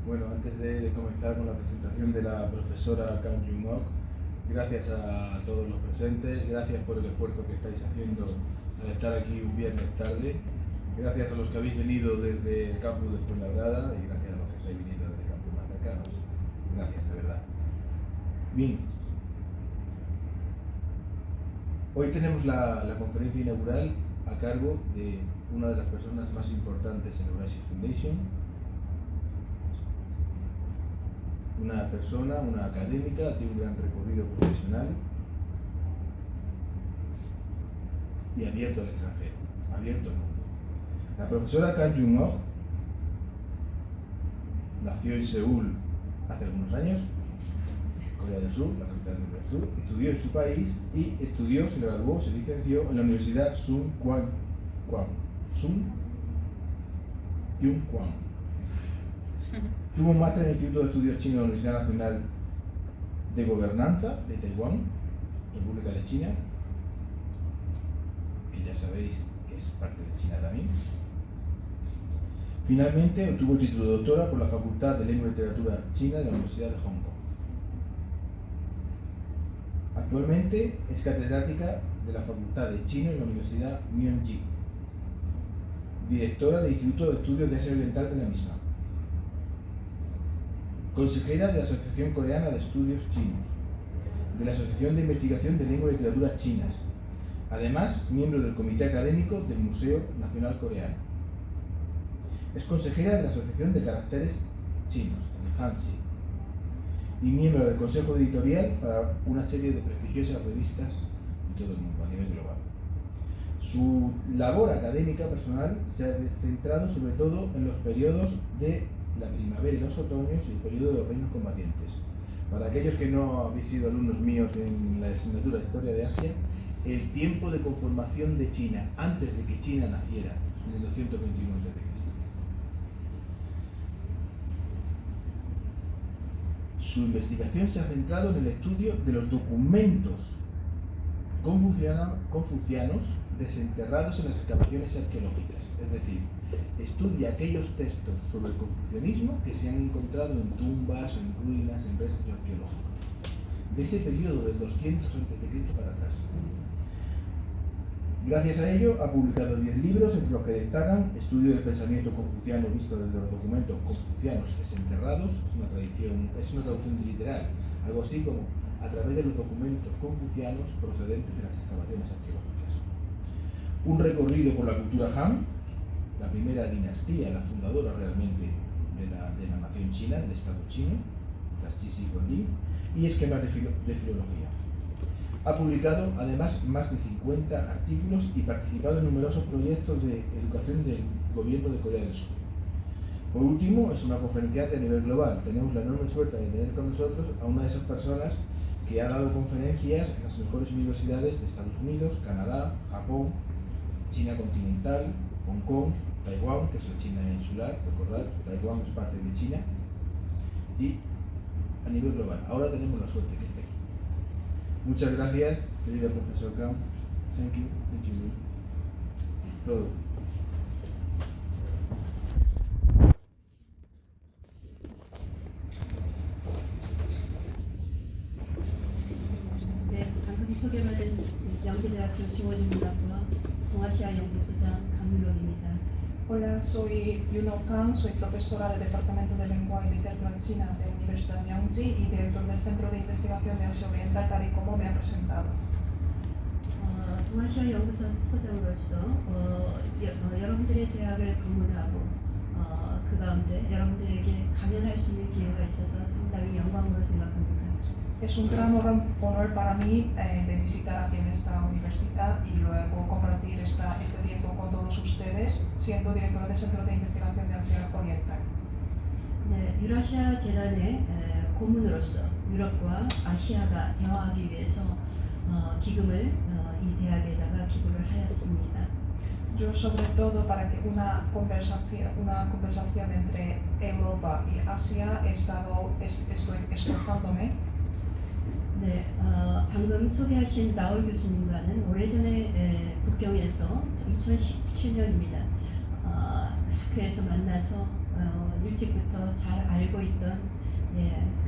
Bueno, antes de comenzar con la presentación de la profesora Kang Jung-ok, gracias a todos los presentes, gracias por el esfuerzo que estáis haciendo al estar aquí un viernes tarde, gracias a los que habéis venido desde el campus de Fuenlabrada y gracias a los que estáis viniendo desde campus más cercanos. Gracias, de verdad. Bien. Hoy tenemos la conferencia inaugural a cargo de una de las personas más importantes en Eurasia Foundation, una persona, una académica de un gran recorrido profesional y abierto al extranjero, abierto al mundo. La profesora Kang Jung-ok nació en Seúl hace algunos años, Corea del Sur, la capital de Corea del Sur, estudió en su país y estudió, se graduó, se licenció en la Universidad Sun Kwang. Tuvo un máster en el Instituto de Estudios Chinos de la Universidad Nacional de Gobernanza de Taiwán, República de China, que ya sabéis que es parte de China también. Finalmente obtuvo el título de doctora por la Facultad de Lengua y Literatura China de la Universidad de Hong Kong. Actualmente es catedrática de la Facultad de Chino en la Universidad Myung-ji, directora del Instituto de Estudios de Asia Oriental de la misma, consejera de la Asociación Coreana de Estudios Chinos, de la Asociación de Investigación de Lengua y Literatura Chinas, además miembro del Comité Académico del Museo Nacional Coreano. Es consejera de la Asociación de Caracteres Chinos, el Hansi, y miembro del Consejo Editorial para una serie de prestigiosas revistas de todo el mundo, a nivel global. Su labor académica personal se ha centrado sobre todo en los periodos de la primavera y los otoños y el periodo de los reinos combatientes. Para aquellos que no habéis sido alumnos míos en la asignatura de Historia de Asia, el tiempo de conformación de China antes de que China naciera, en el 221 a.C. Su investigación se ha centrado en el estudio de los documentos confucianos desenterrados en las excavaciones arqueológicas, es decir, estudia aquellos textos sobre el confucianismo que se han encontrado en tumbas, en ruinas, en restos arqueológicos, de ese periodo del 200 a.C. para atrás. Gracias a ello ha publicado 10 libros, entre los que destacan Estudio del pensamiento confuciano visto desde los documentos confucianos desenterrados, es una traducción literal, algo así como a través de los documentos confucianos procedentes de las excavaciones arqueológicas. Un recorrido por la cultura Han, la primera dinastía, la fundadora realmente de la nación china, del Estado chino, las Cixi Guanyin, y esquemas de filología. Ha publicado además más de 50 artículos y participado en numerosos proyectos de educación del gobierno de Corea del Sur. Por último, es una conferenciante a nivel global. Tenemos la enorme suerte de tener con nosotros a una de esas personas que ha dado conferencias en las mejores universidades de Estados Unidos, Canadá, Japón, China continental, Hong Kong, Taiwán, que es la China insular, recordad, Taiwán es parte de China, y a nivel global. Ahora tenemos la suerte que esté aquí. Muchas gracias, querida profesor Kang. Thank you. Todo. 네, 방금 소개받은 영재대학교 중어중문학과 동아시아 연구소장 강윤옥입니다. Hola, soy Yuno Kang, soy profesora del Departamento de Lengua y Literatura China de la Universidad Myung-ji y director del Centro de Investigación de Asia Oriental, tal y como me ha presentado. 동아시아 연구소 소장으로서 여러분들의 대학을 방문하고 그 가운데 여러분들에게 강연할 수 있는 기회가 있어서 상당히 영광으로 생각합니다. Es un gran honor para mí de visitar aquí en esta universidad y luego compartir este tiempo con todos ustedes, siendo directora del Centro de Investigación de Asia Oriental. 네, 유라시아 재단의 고문으로서 유럽과 아시아가 대화하기 위해서 기금을 이 대학에다가 기부를 하였습니다. Yo sobre todo para que una conversación entre Europa y Asia estoy esforzándome. 네, 방금 소개하신 라울 교수님과는 오래전에 북경에서 2017년입니다. 학교에서 만나서 일찍부터 잘 알고 있던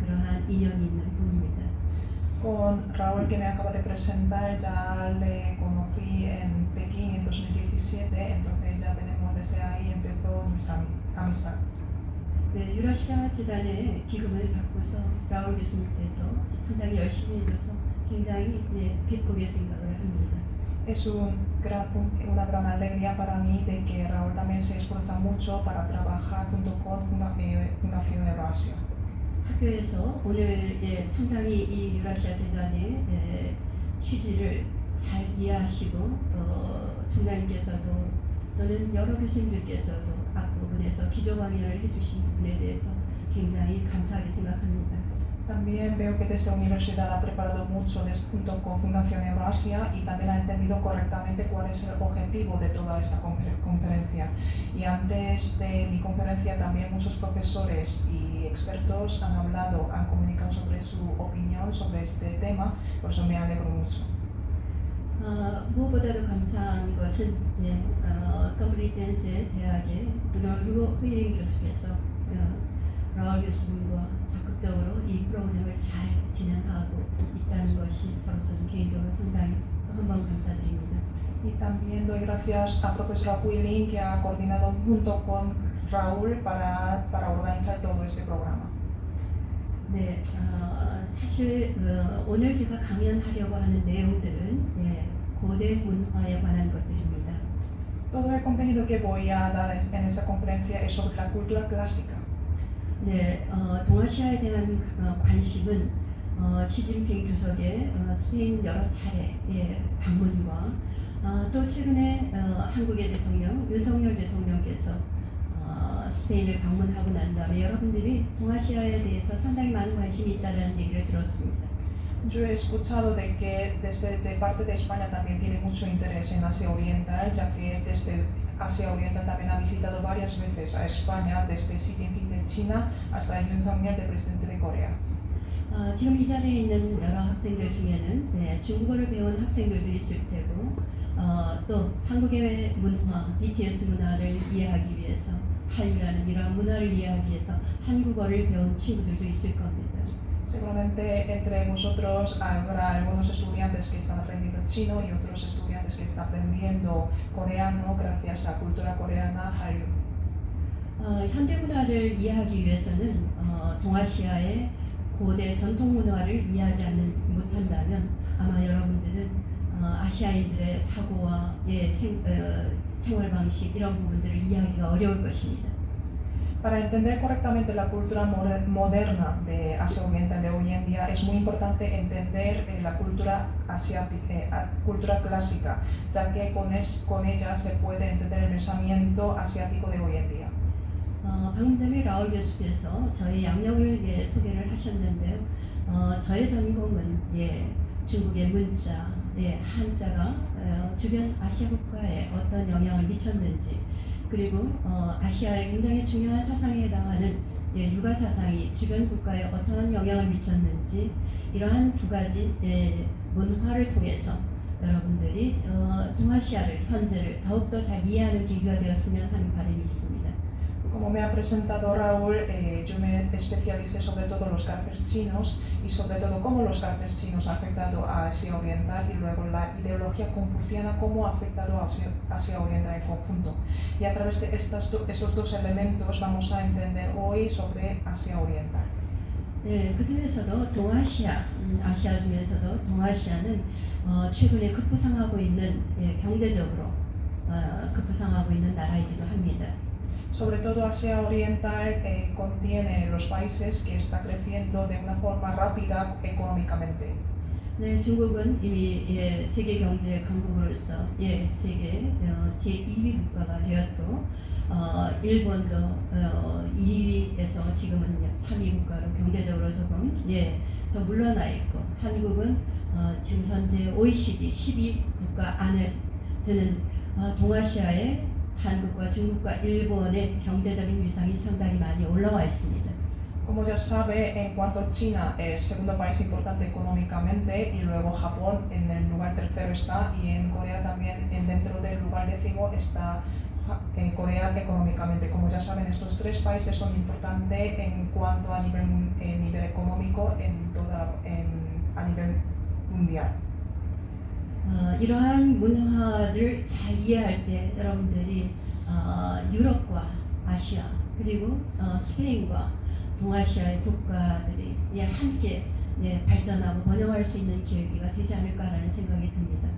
그러한 인연이 있는 분입니다. Con Raúl, que me acaba de presentar, ya le conocí en Pekín en 2017, entonces ya tenemos desde ahí empezó nuestra amistad. 네, 유라시아 재단의 기금을 받고서 라울 교수님께서 상당히 열심히 해줘서 굉장히 기쁘게 생각을 합니다. Es una gran alegría para mí de que Raúl también se esfuerza mucho para trabajar junto con Fundación Eurasia. 학교에서 오늘 상당히 이 유라시아 재단의 취지를 잘 이해하시고 총장님께서도 또는 여러 교수님들께서도 앞부분에서 기조강연을 해주신 부분에 대해서 굉장히 감사하게 생각합니다. También veo que desde la universidad ha preparado mucho junto con Fundación Eurasia y también ha entendido correctamente cuál es el objetivo de toda esta conferencia. Y antes de mi conferencia también muchos profesores y expertos han comunicado sobre su opinión sobre este tema, por eso me alegro mucho. 무엇보다도 감사한 것은 컴플리텐스 대학의 문화교 회의 교수께서 라울 교수님과 적극적으로 이 프로그램을 잘 진행하고 있다는 것이 저로서는 개인적으로 상당히 한 번 감사드립니다. Y también doy gracias a profesora Huilin que ha coordinado junto con Raúl para organizar todo este programa. 네, 사실 오늘 제가 강연하려고 하는 내용들은 고대 문화에 관한 것들입니다. Todo el contenido que voy a dar en esta conferencia es sobre la cultura clásica. 네, 동아시아에 대한 관심은 시진핑 주석의 스페인 여러 차례 방문과 또 최근에 한국의 대통령 윤석열 대통령께서 스페인을 방문하고 난 다음에 여러분들이 동아시아에 대해서 상당히 많은 관심이 있다는 얘기를 들었습니다. Yo he escuchado de que de parte de España también tiene mucho interés en Asia Oriental, ya que desde Asia Oriental también ha visitado varias veces a España, desde Xi Jinping de China hasta Yoon Suk-yeol, de presidente de Corea. 지금 이 자리에 있는 여러 학생들 중에는 중국어를 배운 학생들도 있을 테고 또 한국의 문화, BTS 문화를 이해하기 위해서 한류라는 이러한 문화를 이해하기 위해서 한국어를 배운 친구들도 있을 겁니다. Seguramente entre vosotros habrá algunos estudiantes que están aprendiendo chino y otros estudiantes que están aprendiendo coreano gracias a la cultura coreana Hallyu. 현대 문화를 이해하기 위해서는 동아시아의 고대 전통 문화를 이해하지 못한다면 아마 여러분들은 아시아인들의 사고와 생활 방식 이런 부분들을 이해하기가 어려울 것입니다. Para entender correctamente la cultura moderna de Asia Oriental de hoy en día es muy importante entender la cultura asiática, cultura clásica, ya que con ella se puede entender el pensamiento asiático de hoy en día. 방금 전에 라울 교수께서 저희 양력을 소개를 하셨는데요. 저의 전공은 중국의 문자, 한자가 주변 아시아 국가에 어떤 영향을 미쳤는지 그리고 아시아의 굉장히 중요한 사상에 해당하는 유가 사상이 주변 국가에 어떠한 영향을 미쳤는지 이러한 두 가지 문화를 통해서 여러분들이 동아시아를 현재를 더욱더 잘 이해하는 계기가 되었으면 하는 바람이 있습니다. Como me ha presentado Raúl, yo me especialicé sobre todo en los caracteres chinos y sobre todo cómo los caracteres chinos han afectado a Asia Oriental y luego la ideología confuciana cómo ha afectado a Asia Oriental en conjunto. Y a través de esos dos elementos vamos a entender hoy sobre Asia Oriental. 그 중에서도 아시아 중에서도 동아시아는 최근에 급부상하고 있는 경제적으로 급부상하고 있는 나라이기도 합니다. Sobre todo Asia Oriental contiene los países que están creciendo de una forma rápida económicamente. 네, 중국은 이미 세계 경제 강국으로서 세계 제2위 국가가 되었고 일본도 2위에서 지금은 3위 국가로 경제적으로 조금 저 물러나 있고 한국은 지금 현재 OECD 10위 국가 안에 드는 동아시아의 한국과 중국과 일본의 경제적인 위상이 상당히 많이 올라와 있습니다. Como ya sabe, en cuanto China es el segundo país importante económicamente y luego Japón en el lugar tercero está y en Corea también dentro del lugar décimo está Corea económicamente. Como ya saben, estos tres países son importantes en cuanto a nivel económico a nivel mundial. 이러한 문화를 잘 이해할 때 여러분들이 유럽과 아시아 그리고 스페인과 동아시아의 국가들이 함께 발전하고 번영할 수 있는 계기가 되지 않을까라는 생각이 듭니다.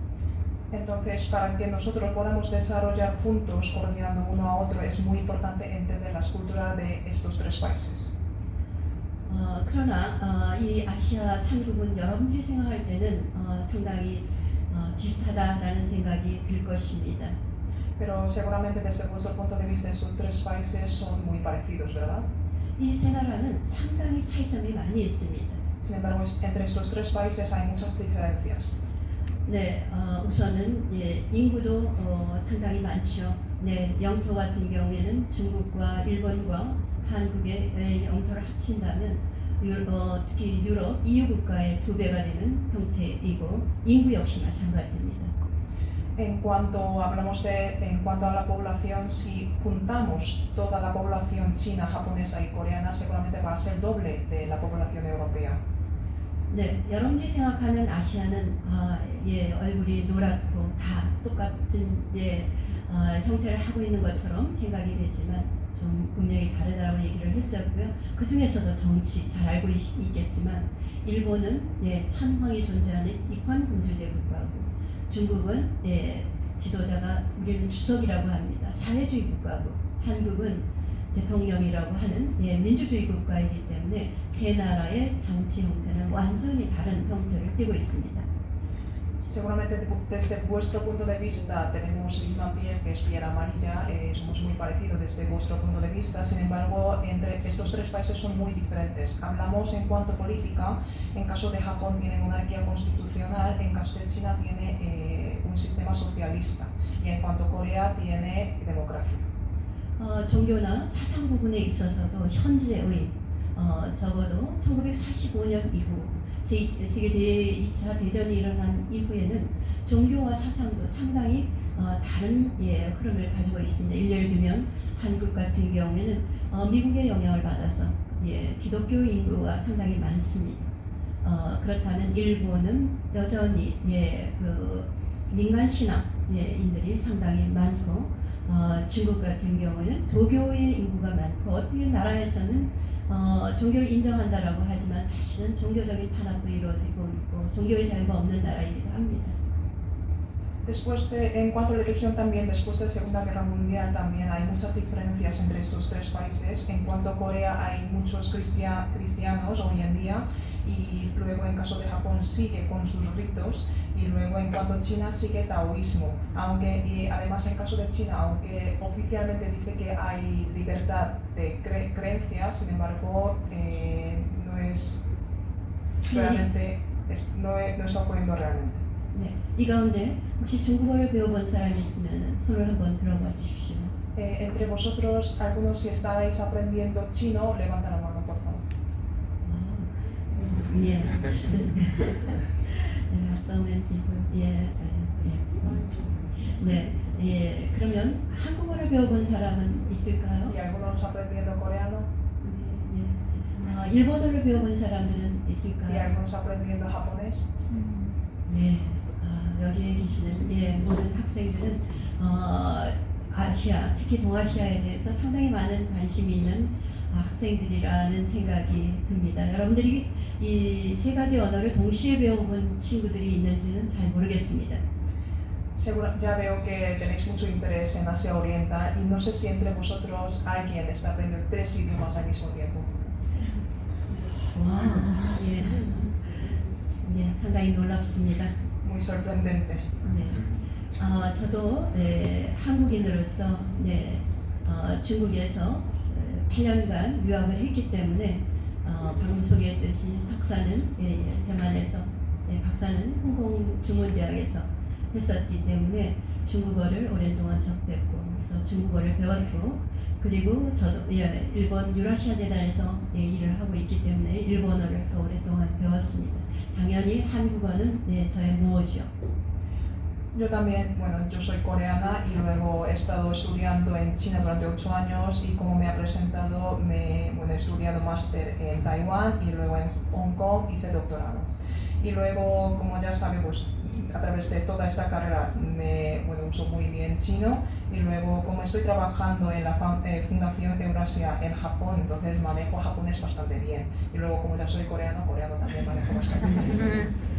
Entonces, para que nosotros podamos desarrollar juntos, coordinando uno a otro, es muy importante entender las culturas de estos tres países. 그러나 이 아시아 3국은 여러분들이 생각할 때는 상당히 비슷하다라는 생각이 들 것입니다. Pero seguramente desde vuestro punto de vista estos tres países son muy parecidos, ¿verdad? 이 세 나라는 상당히 차이점이 많이 있습니다. Sin embargo, entre estos tres países hay muchas diferencias. 네, 우선은 인구도 상당히 많죠. 네, 영토 같은 경우에는 중국과 일본과 한국의 영토를 합친다면 특히 유럽, EU 국가의 2배가 되는 형태이고 인구 역시 마찬가지입니다. En cuanto a la población, si juntamos toda la población china, japonesa y coreana, seguramente va a ser doble de la población europea. 네, 여러분들이 생각하는 아시아는 얼굴이 노랗고 다 똑같은 형태를 하고 있는 것처럼 생각이 되지만 좀 분명히 다르다고 얘기를 했었고요. 그 중에서도 정치 잘 알고 있겠지만 일본은 천황이 존재하는 입헌군주제 국가고 중국은 지도자가 우리는 주석이라고 합니다. 사회주의 국가고 한국은 대통령이라고 하는 민주주의 국가이기 때문에 세 나라의 정치 형태는 완전히 다른 형태를 띠고 있습니다. Seguramente desde vuestro punto de vista tenemos misma piel, que es piel amarilla, somos muy parecidos desde vuestro punto de vista, sin embargo entre estos tres países son muy diferentes. Hablamos en cuanto a política, en caso de Japón tiene monarquía constitucional, en caso de China tiene un sistema socialista y en cuanto a Corea tiene democracia. 종교나 사상 부분에 있어서도 현재의 적어도 1945년 이후 세계 제2차 대전이 일어난 이후에는 종교와 사상도 상당히 다른 흐름을 가지고 있습니다. 예를 들면 한국 같은 경우에는 미국의 영향을 받아서 기독교 인구가 상당히 많습니다. 그렇다면 일본은 여전히 그 민간 신앙인들이 상당히 많고 중국 같은 경우는 도교의 인구가 많고 어떤 나라에서는 종교를 인정한다라고 하지만 사실은 종교적인 탄압도 이루어지고 있고 종교의 자유가 없는 나라이기도 합니다. En cuanto a la religión también, después de la Segunda Guerra Mundial también hay muchas diferencias entre estos tres países. En cuanto a Corea hay muchos cristianos hoy en día y luego en caso de Japón sigue con sus ritos y luego en cuanto a China sigue taoísmo. Y además en caso de China, aunque oficialmente dice que hay libertad de creencias, sin embargo no está ocurriendo realmente. 네, 이 가운데 혹시 중국어를 배워본 사람이 있으면 손을 한번 들어봐 주십시오. Entre vosotros, algunos si estáis aprendiendo chino, levanta la mano, por favor. 예. So many people. 네, 그러면 한국어를 배워본 사람은 있을까요? ¿Y algunos aprendiendo coreano? 네. 일본어를 배워본 사람들은 ¿Y 있을까요? algunos aprendiendo japonés? 네. 여기에 계시는 모든 학생들은 아시아, 특히 동아시아에 대해서 상당히 많은 관심이 있는 학생들이라는 생각이 듭니다. 여러분들이 이 세 가지 언어를 동시에 배워본 친구들이 있는지는 잘 모르겠습니다. Ya veo que tenéis mucho interés en Asia Oriental y no sé si entre vosotros alguien está aprendiendo 3 idiomas al mismo tiempo. 와, 상당히 놀랍습니다. Muy sorprendente. 네, 저도 한국인으로서 중국에서 8년간 유학을 했기 때문에 방금 소개했듯이 석사는 대만에서, 박사는 홍콩중문대학에서 했었기 때문에 중국어를 오랜 동안 접했고, 그래서 중국어를 배웠고, 그리고 저도 일본 유라시아 재단에서 일을 하고 있기 때문에 일본어를 더 오랫동안 배웠습니다. 당연히 한국어는 저의 모어죠. Yo también, bueno, yo soy coreana y luego he estado estudiando en China durante 8 años y como me ha presentado, he estudiado máster en Taiwán y luego en Hong Kong hice doctorado. Y luego, como ya sabe, pues a través de toda esta carrera me uso muy bien chino y luego como estoy trabajando en la Fundación Eurasia en Japón, entonces manejo japonés bastante bien. Y luego como ya soy coreano también manejo bastante bien.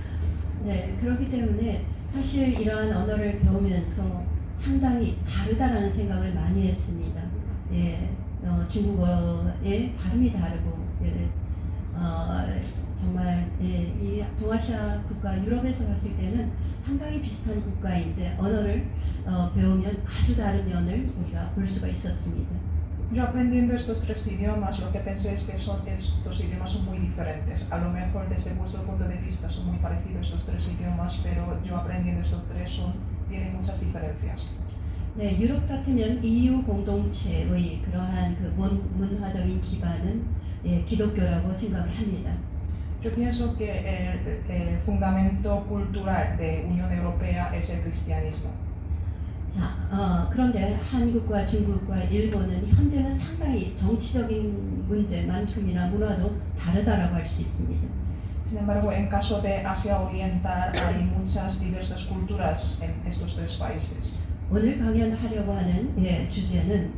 네, 그렇기 때문에 사실 이러한 언어를 배우면서 상당히 다르다라는 생각을 많이 했습니다. 예, 중국어의 발음이 다르고, 예, 정말 이 동아시아 국가 유럽에서 봤을 때는 상당히 비슷한 국가인데 언어를 배우면 아주 다른 면을 우리가 볼 수가 있었습니다. Yo aprendiendo estos 3 idiomas, lo que pensé es que estos idiomas son muy diferentes. A lo mejor desde vuestro punto de vista son muy parecidos estos 3 idiomas, pero yo aprendiendo estos 3 tienen muchas diferencias. 네, 유럽 같으면 EU 공동체의 그러한 그 문화적인 기반은 기독교라고 생각을 합니다. Yo pienso que el fundamento cultural de Unión Europea es el cristianismo. 자, 그런데 한국과 중국과 일본은 현재는 상당히 정치적인 문제만큼이나 문화도 다르다라고 할 수 있습니다. Sin embargo, en caso de Asia Oriental hay muchas diversas culturas en estos 3 países. 오늘 강연하려고 하는 주제는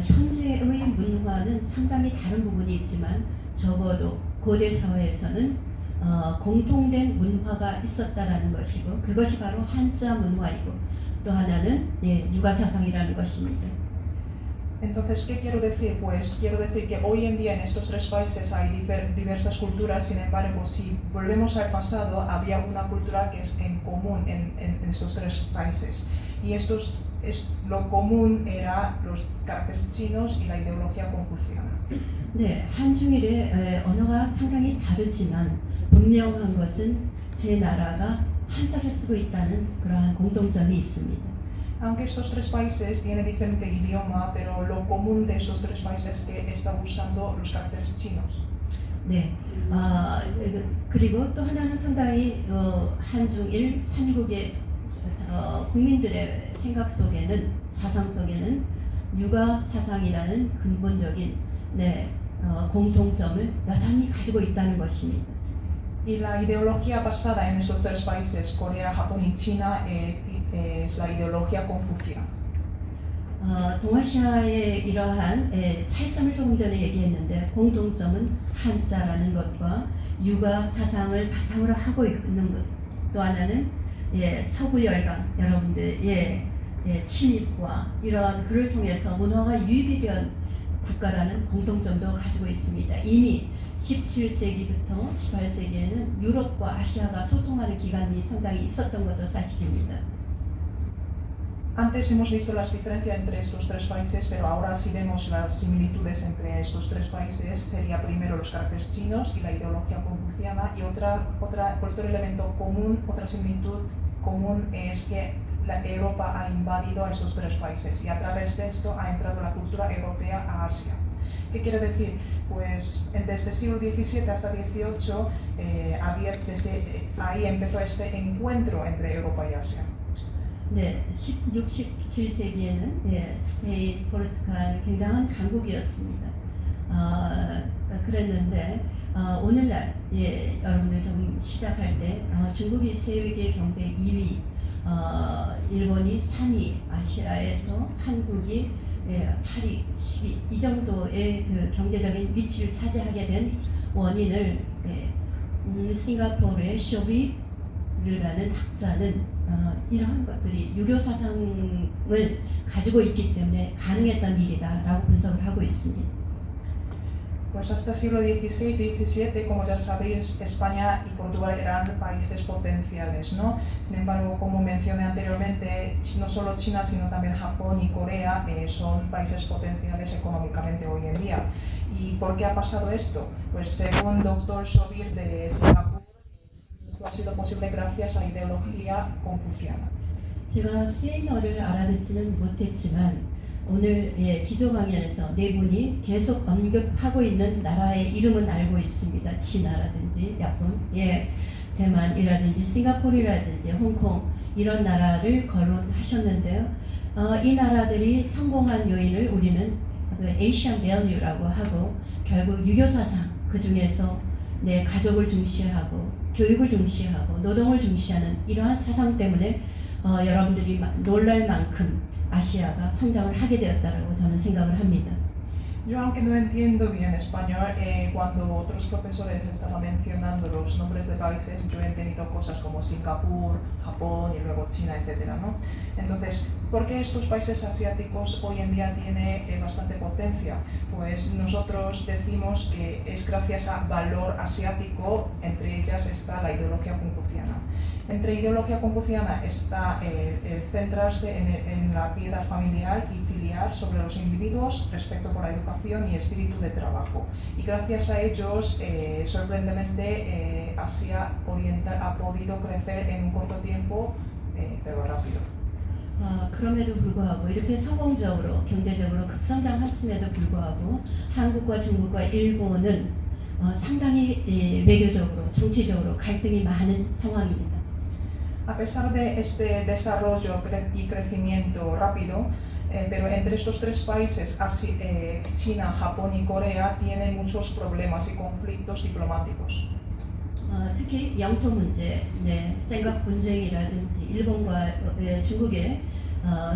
현재의 문화는 상당히 다른 부분이 있지만 적어도 고대 사회에서는 공통된 문화가 있었다라는 것이고 그것이 바로 한자 문화이고 또 하나는 육아사상이라는 것입니다. Entonces, ¿qué quiero decir? Pues quiero decir que hoy en día en estos 3 países hay diversas culturas, sin embargo, si volvemos al pasado, había una cultura que es en común en estos 3 países. Y lo común era los caracteres chinos y la ideología confuciana. 네, 한중일의 언어가 상당히 다르지만 분명한 것은 세 나라가 한자를 쓰고 있다는 그러한 공통점이 있습니다. Aunque estos 3 países tienen diferente idioma, pero lo común de estos 3 países es que están usando los caracteres chinos. 네, 그리고 또 하나는 상당히 한중일 삼국의 국민들의 생각 속에는 사상 속에는 육아 사상이라는 근본적인 공통점을 여전히 가지고 있다는 것입니다. Y la ideología basada en estos 3 países, Corea, Japón y China, es la ideología confuciana. 동아시아의 이러한 차이점을 조금 전에 얘기했는데 공통점은 한자라는 것과 육아 사상을 바탕으로 하고 있는 것. 또 하나는 서구 열강 여러분들의 침입과 이러한 글을 통해서 문화가 유입이 된 국가라는 공통점도 가지고 있습니다. 이미 17세기부터 18세기에는 유럽과 아시아가 소통하는 기간이 상당히 있었던 것도 사실입니다. Antes hemos visto las diferencias entre estos 3 países, pero ahora si vemos las similitudes entre estos 3 países, sería primero los caracteres chinos y la ideología confuciana, y otro elemento común, otra similitud común es que Europa ha invadido a estos 3 países y a través de esto ha entrado la cultura europea a Asia. ¿Qué quiere decir? Pues desde el siglo XVII hasta XVIII, desde ahí empezó este encuentro entre Europa y Asia. 네, 16, 17세기에는 스페인, 포르투갈 굉장한 강국이었습니다. 그랬는데 오늘날 여러분들 좀 시작할 때 중국이 세계 경제 2위, 일본이 3위, 아시아에서 한국이 8위, 10위 이 정도의 그 경제적인 위치를 차지하게 된 원인을 싱가포르의 쇼비르라는 학자는 이러한 것들이 유교 사상을 가지고 있기 때문에 가능했던 일이다라고 분석을 하고 있습니다. Pues hasta el siglo XVI, XVII, como ya sabéis, España y Portugal eran países potenciales, ¿no? Sin embargo, como mencioné anteriormente, no solo China, sino también Japón y Corea son países potenciales económicamente hoy en día. ¿Y por qué ha pasado esto? Pues según Dr. Sobir de Singapur, esto ha sido posible gracias a la ideología confuciana. 제가 스페인어를 알아듣지는 못했지만 오늘 기조 강연에서 네 분이 계속 언급하고 있는 나라의 이름은 알고 있습니다. 치나라든지 야폰, 대만이라든지 싱가포르라든지 홍콩 이런 나라를 거론하셨는데요. 이 나라들이 성공한 요인을 우리는 에이시안 밸류라고 하고 결국 유교 사상 그 중에서 가족을 중시하고 교육을 중시하고 노동을 중시하는 이러한 사상 때문에 여러분들이 놀랄 만큼 아시아가 성장을 하게 되었다라고 저는 생각을 합니다. Yo, aunque no entiendo bien español, cuando otros profesores estaban mencionando los nombres de países, yo he entendido cosas como Singapur, Japón y luego China, etc., ¿no? Entonces, ¿por qué estos países asiáticos hoy en día tienen bastante potencia? Pues nosotros decimos que es gracias a valor asiático, entre ellas está la ideología confuciana. Entre ideología confuciana está el centrarse en la piedad familiar y filial sobre los individuos respecto por la educación y espíritu de trabajo. Y gracias a ellos, sorprendentemente, Asia Oriental ha podido crecer en un corto tiempo, pero rápido. 그럼에도 불구하고 이렇게 성공적으로 경제적으로 급성장했음에도 불구하고 한국과 중국과 일본은 상당히 외교적으로 정치적으로 갈등이 많은 상황입니다. A pesar de este desarrollo y crecimiento rápido, pero entre estos tres países, China, Japón y Corea, tienen muchos problemas y conflictos diplomáticos. 특히 영토 문제, 센가쿠 분쟁이라든지 일본과 중국의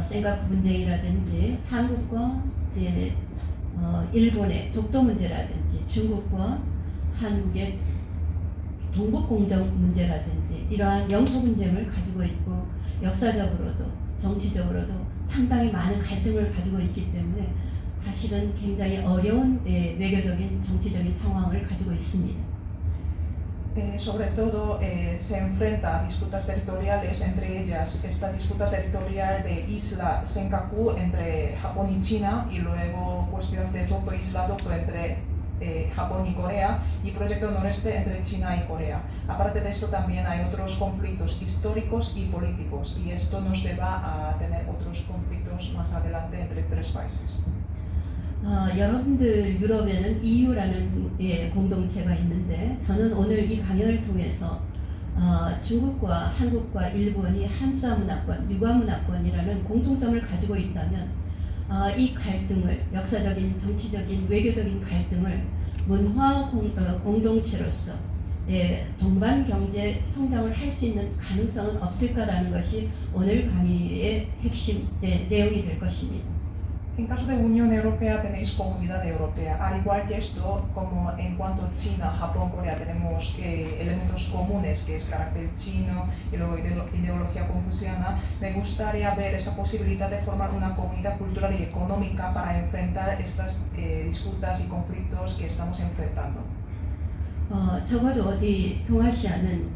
센가쿠 분쟁이라든지 한국과 일본의 독도 문제라든지 중국과 한국의 동북 공정 문제라든지 이러한 영토 분쟁을 가지고 있고 역사적으로도 정치적으로도 상당히 많은 갈등을 가지고 있기 때문에 사실은 굉장히 어려운 외교적인 정치적인 상황을 가지고 있습니다. Sobre todo se enfrenta a disputas territoriales, entre ellas esta disputa territorial de isla Senkaku entre Japón y China y luego cuestión de todo aislado entre Japón y Corea y proyecto noreste entre China y Corea. Aparte de esto también hay otros conflictos históricos y políticos y esto nos lleva a tener otros conflictos más adelante entre tres países. 여러분들 유럽에는 EU라는 공동체가 있는데 저는 오늘 이 강연을 통해서 중국과 한국과 일본이 한자 문화권, 유가 문화권이라는 공통점을 가지고 있다면 이 갈등을 역사적인, 정치적인, 외교적인 갈등을 문화 공동체로서 동반 경제 성장을 할 수 있는 가능성은 없을까라는 것이 오늘 강의의 핵심 내용이 될 것입니다. En caso de Unión Europea tenéis Comunidad Europea, al igual que esto, como en cuanto a China, Japón, Corea tenemos elementos comunes, que es carácter chino y luego ideología confuciana, me gustaría ver esa posibilidad de formar una comunidad cultural y económica para enfrentar estas disputas y conflictos que estamos enfrentando. 적어도 이 동아시아는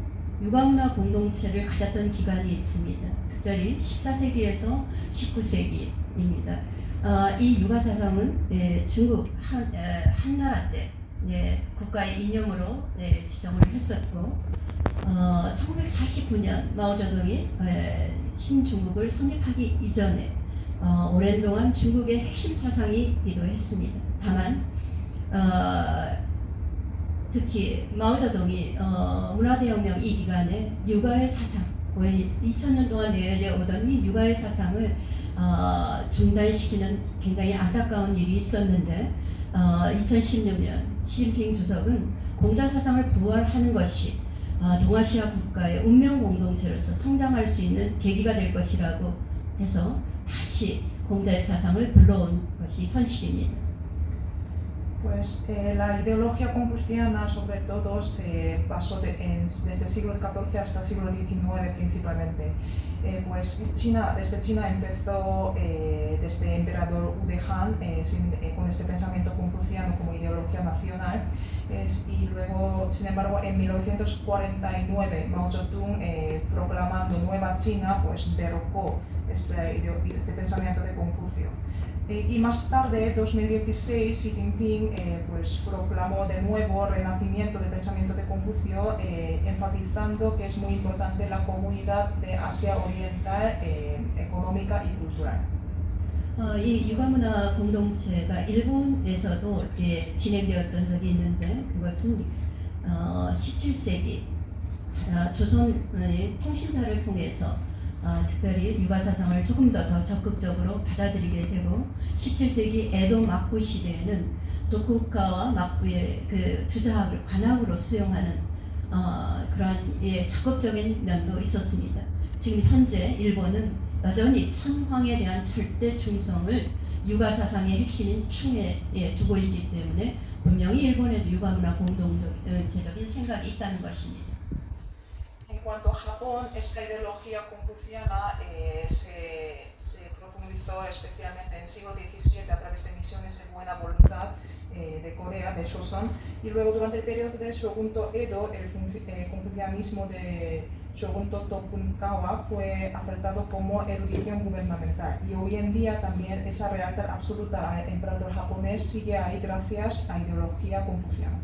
유가문화 공동체를 가졌던 기간이 있습니다. 특별히 14세기에서 19세기입니다. 이 유가 사상은 중국 한나라 때 국가의 이념으로 지정을 했었고 1949년 마오쩌둥이 신중국을 성립하기 이전에 오랜 동안 중국의 핵심 사상이기도 했습니다. 다만 특히 마오쩌둥이 문화대혁명 이 기간에 유가의 사상, 2000년 동안 내려오던 이 유가의 사상을 중단시키는 굉장히 안타까운 일이 있었는데 2016년 시진핑 주석은 공자 사상을 부활하는 것이 동아시아 국가의 운명 공동체로서 성장할 수 있는 계기가 될 것이라고 해서 다시 공자의 사상을 불러온 것이 현실입니다. Pues la ideología confuciana sobre todo se basó desde el siglo XIV hasta el siglo XIX principalmente. Pues desde China empezó desde el emperador Wu de Han con este pensamiento confuciano como ideología nacional y luego, sin embargo, en 1949 Mao Zedong proclamando Nueva China pues derrocó este pensamiento de Confucio. Y más tarde, en 2016, Xi Jinping pues proclamó de nuevo el renacimiento del pensamiento de Confucio, enfatizando que es muy importante la comunidad de Asia Oriental económica y cultural. 이 유가문화 공동체가 일본에서도 진행되었던 적이 있는데 그것은 17세기 조선의 통신사를 통해서 특별히 육아 사상을 조금 더 적극적으로 받아들이게 되고 17세기 에도 막부 시대에는 도쿠가와 막부의 그 주자학을 관학으로 수용하는 그러한 적극적인 면도 있었습니다. 지금 현재 일본은 여전히 천황에 대한 절대 충성을 육아 사상의 핵심인 충에 두고 있기 때문에 분명히 일본에도 육아 문화 공동체적인 생각이 있다는 것입니다. En cuanto a Japón, esta ideología confuciana se profundizó especialmente en el siglo XVII a través de misiones de buena voluntad de Corea, de Joseon, y luego durante el periodo de Shogun Edo, el confucianismo de Shogun Tokugawa fue aceptado como erudición gubernamental, y hoy en día también esa lealtad absoluta al emperador japonés sigue ahí gracias a ideología confuciana.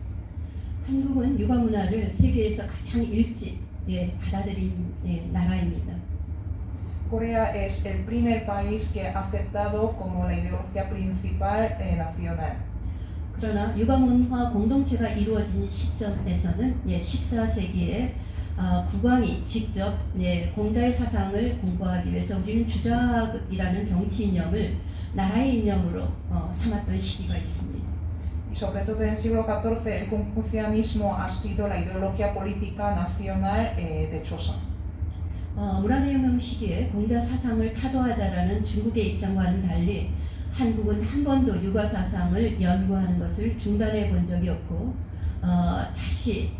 한국은 육아 문화를 세계에서 가장 일찍 받아들인 나라입니다. Corea es el primer país que ha aceptado como la ideología principal nacional. 그러나 육아 문화 공동체가 이루어진 시점에서는 14세기에 국왕이 직접 공자의 사상을 공부하기 위해서 우리는 주자학이라는 정치 이념을 나라의 이념으로 삼았던 시기가 있습니다. Y sobre todo en el siglo XIV el confucianismo ha sido la ideología política nacional de Joseon. 문화대혁명 시기에 공자 사상을 타도하자라는 중국의 입장과는 달리 한국은 한 번도 육아 사상을 연구하는 것을 중단해 본 적이 없고 다시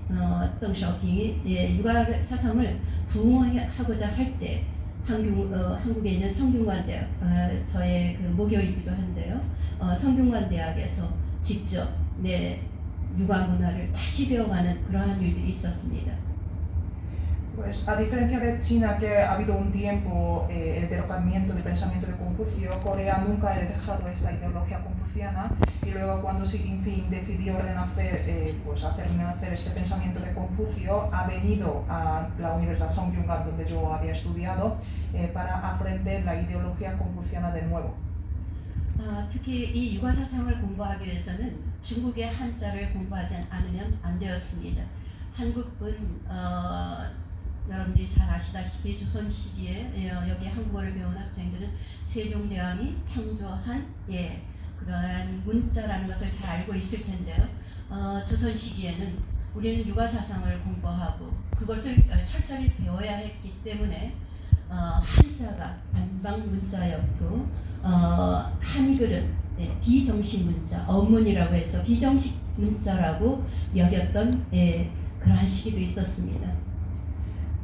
덩샤오핑이 육아 사상을 부흥하고자 할 때 한국에 있는 성균관대학 저의 그 모교이기도 한데요. 성균관대학에서 직접 육아 문화를 다시 배워가는 그러한 일들이 있었습니다. Pues a diferencia de China, que ha habido un tiempo el derrocamiento del pensamiento de Confucio, Corea nunca ha dejado esta ideología confuciana, y luego cuando Xi Jinping decidió renacer, pues hacer renacer este pensamiento de Confucio, ha venido a la Universidad Songyungan, donde yo había estudiado, para aprender la ideología confuciana de nuevo. 특히 이 육아 사상을 공부하기 위해서는 중국의 한자를 공부하지 않으면 안 되었습니다. 한국은 여러분들이 잘 아시다시피 조선 시기에 여기 한국어를 배운 학생들은 세종대왕이 창조한 그러한 문자라는 것을 잘 알고 있을 텐데요. 조선 시기에는 우리는 육아 사상을 공부하고 그것을 철저히 배워야 했기 때문에 한자가 반방 문자였고 한글은 비정식 문자, 어문이라고 해서 비정식 문자라고 여겼던 그러한 시기도 있었습니다.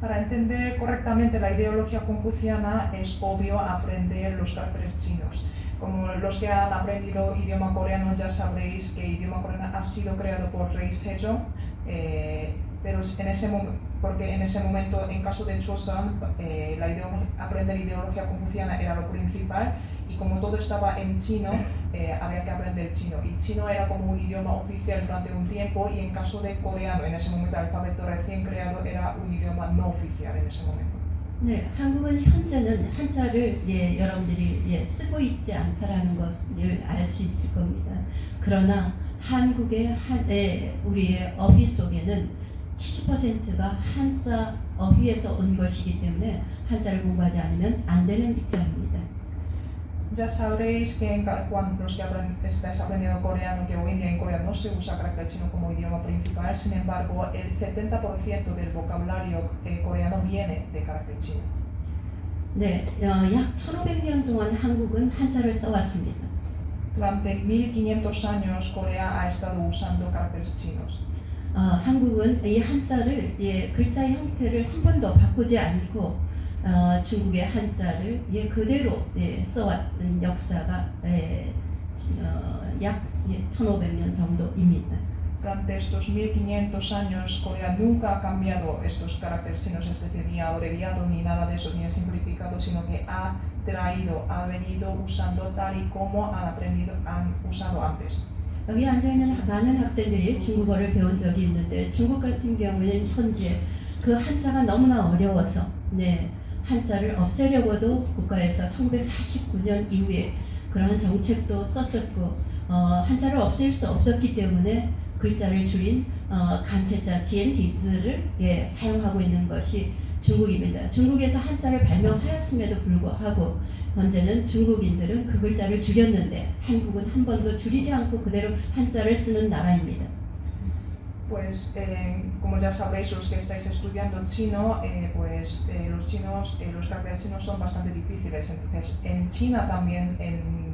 Para entender correctamente la ideología confuciana es obvio aprender los caracteres chinos. Como los que han aprendido idioma coreano ya sabréis que el idioma coreano ha sido creado por Rey Sejong, pero porque en ese momento, en caso de Joseon, aprender ideología confuciana era lo principal, y como todo estaba en chino, había que aprender chino. Y chino era como un idioma oficial durante un tiempo, y en caso de coreano, en ese momento el alfabeto recién creado era un idioma no oficial en ese momento. 네, 한국은 현재는 한자를 여러분들이 쓰고 있지 않다라는 것을 알 수 있을 겁니다. 그러나 한국의 우리의 어휘 속에는 70%가 한자 어휘에서 온 것이기 때문에 한자를 공부하지 않으면 안 되는 입장입니다. Ya sabréis que los que estáis aprendiendo coreano, que hoy en día en Corea no se usa carácter chino como idioma principal, sin embargo, el 70% del vocabulario coreano viene de carácter chino. 네, 약 1500년 동안 한국은 한자를 써왔습니다. Durante 1500 años, Corea ha estado usando caracteres chinos. 한국은 이 한자를 글자의 형태를 한 번도 바꾸지 않고 중국의 한자를 그대로 써왔던 역사가 약 1500년 정도입니다. Durante estos 1500 años, Corea nunca ha cambiado estos caracteres chinos, es decir, ni ha abreviado ni nada de eso, ni ha simplificado, sino que ha venido usando tal y como han usado antes. 여기 앉아있는 많은 학생들이 중국어를 배운 적이 있는데 중국 같은 경우에는 현재 그 한자가 너무나 어려워서 한자를 없애려고도 국가에서 1949년 이후에 그러한 정책도 썼었고 한자를 없앨 수 없었기 때문에 글자를 줄인 간체자 지엔티스를 사용하고 있는 것이 중국입니다. 중국에서 한자를 발명하였음에도 불구하고 현재는 중국인들은 그 글자를 줄였는데 한국은 한 번도 줄이지 않고 그대로 한자를 쓰는 나라입니다. Pues como ya sabréis los que estáis estudiando chino, los chinos, los caracteres chinos son bastante difíciles. Entonces en China también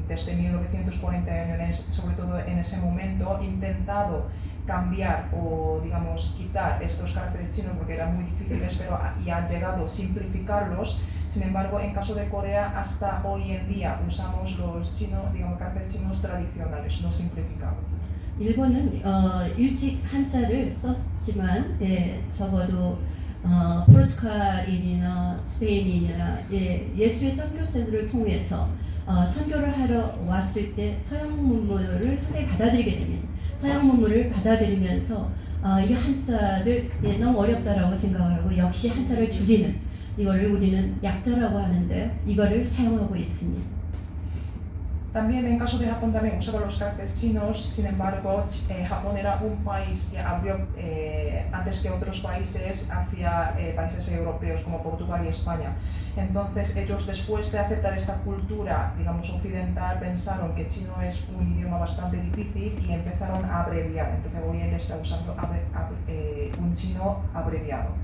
desde 1940, sobre todo en ese momento, intentado cambiar o digamos quitar estos caracteres chinos porque eran muy difíciles, pero y han llegado a simplificarlos. Sin embargo, en caso de Corea, hasta hoy en día usamos los chinos, digamos, caracteres chinos tradicionales, no simplificados. 일본은 일찍 한자를 썼지만 적어도 포르투갈인이나 스페인인이나 예수의 선교사들을 통해서 선교를 하러 왔을 때 서양 문물을 상당히 받아들이게 됩니다. 서양 문물을 받아들이면서 이 한자를 너무 어렵다라고 생각을 하고 역시 한자를 줄이는 이거를 우리는 약자라고 하는데 이거를 사용하고 있습니다. También en caso de Japón también usaba los caracteres chinos, sin embargo Japón era un país que abrió antes que otros países hacia países europeos como Portugal y España. Entonces ellos después de aceptar esta cultura, digamos occidental, pensaron que chino es un idioma bastante difícil y empezaron a abreviar. Entonces hoy en día está usando un chino abreviado.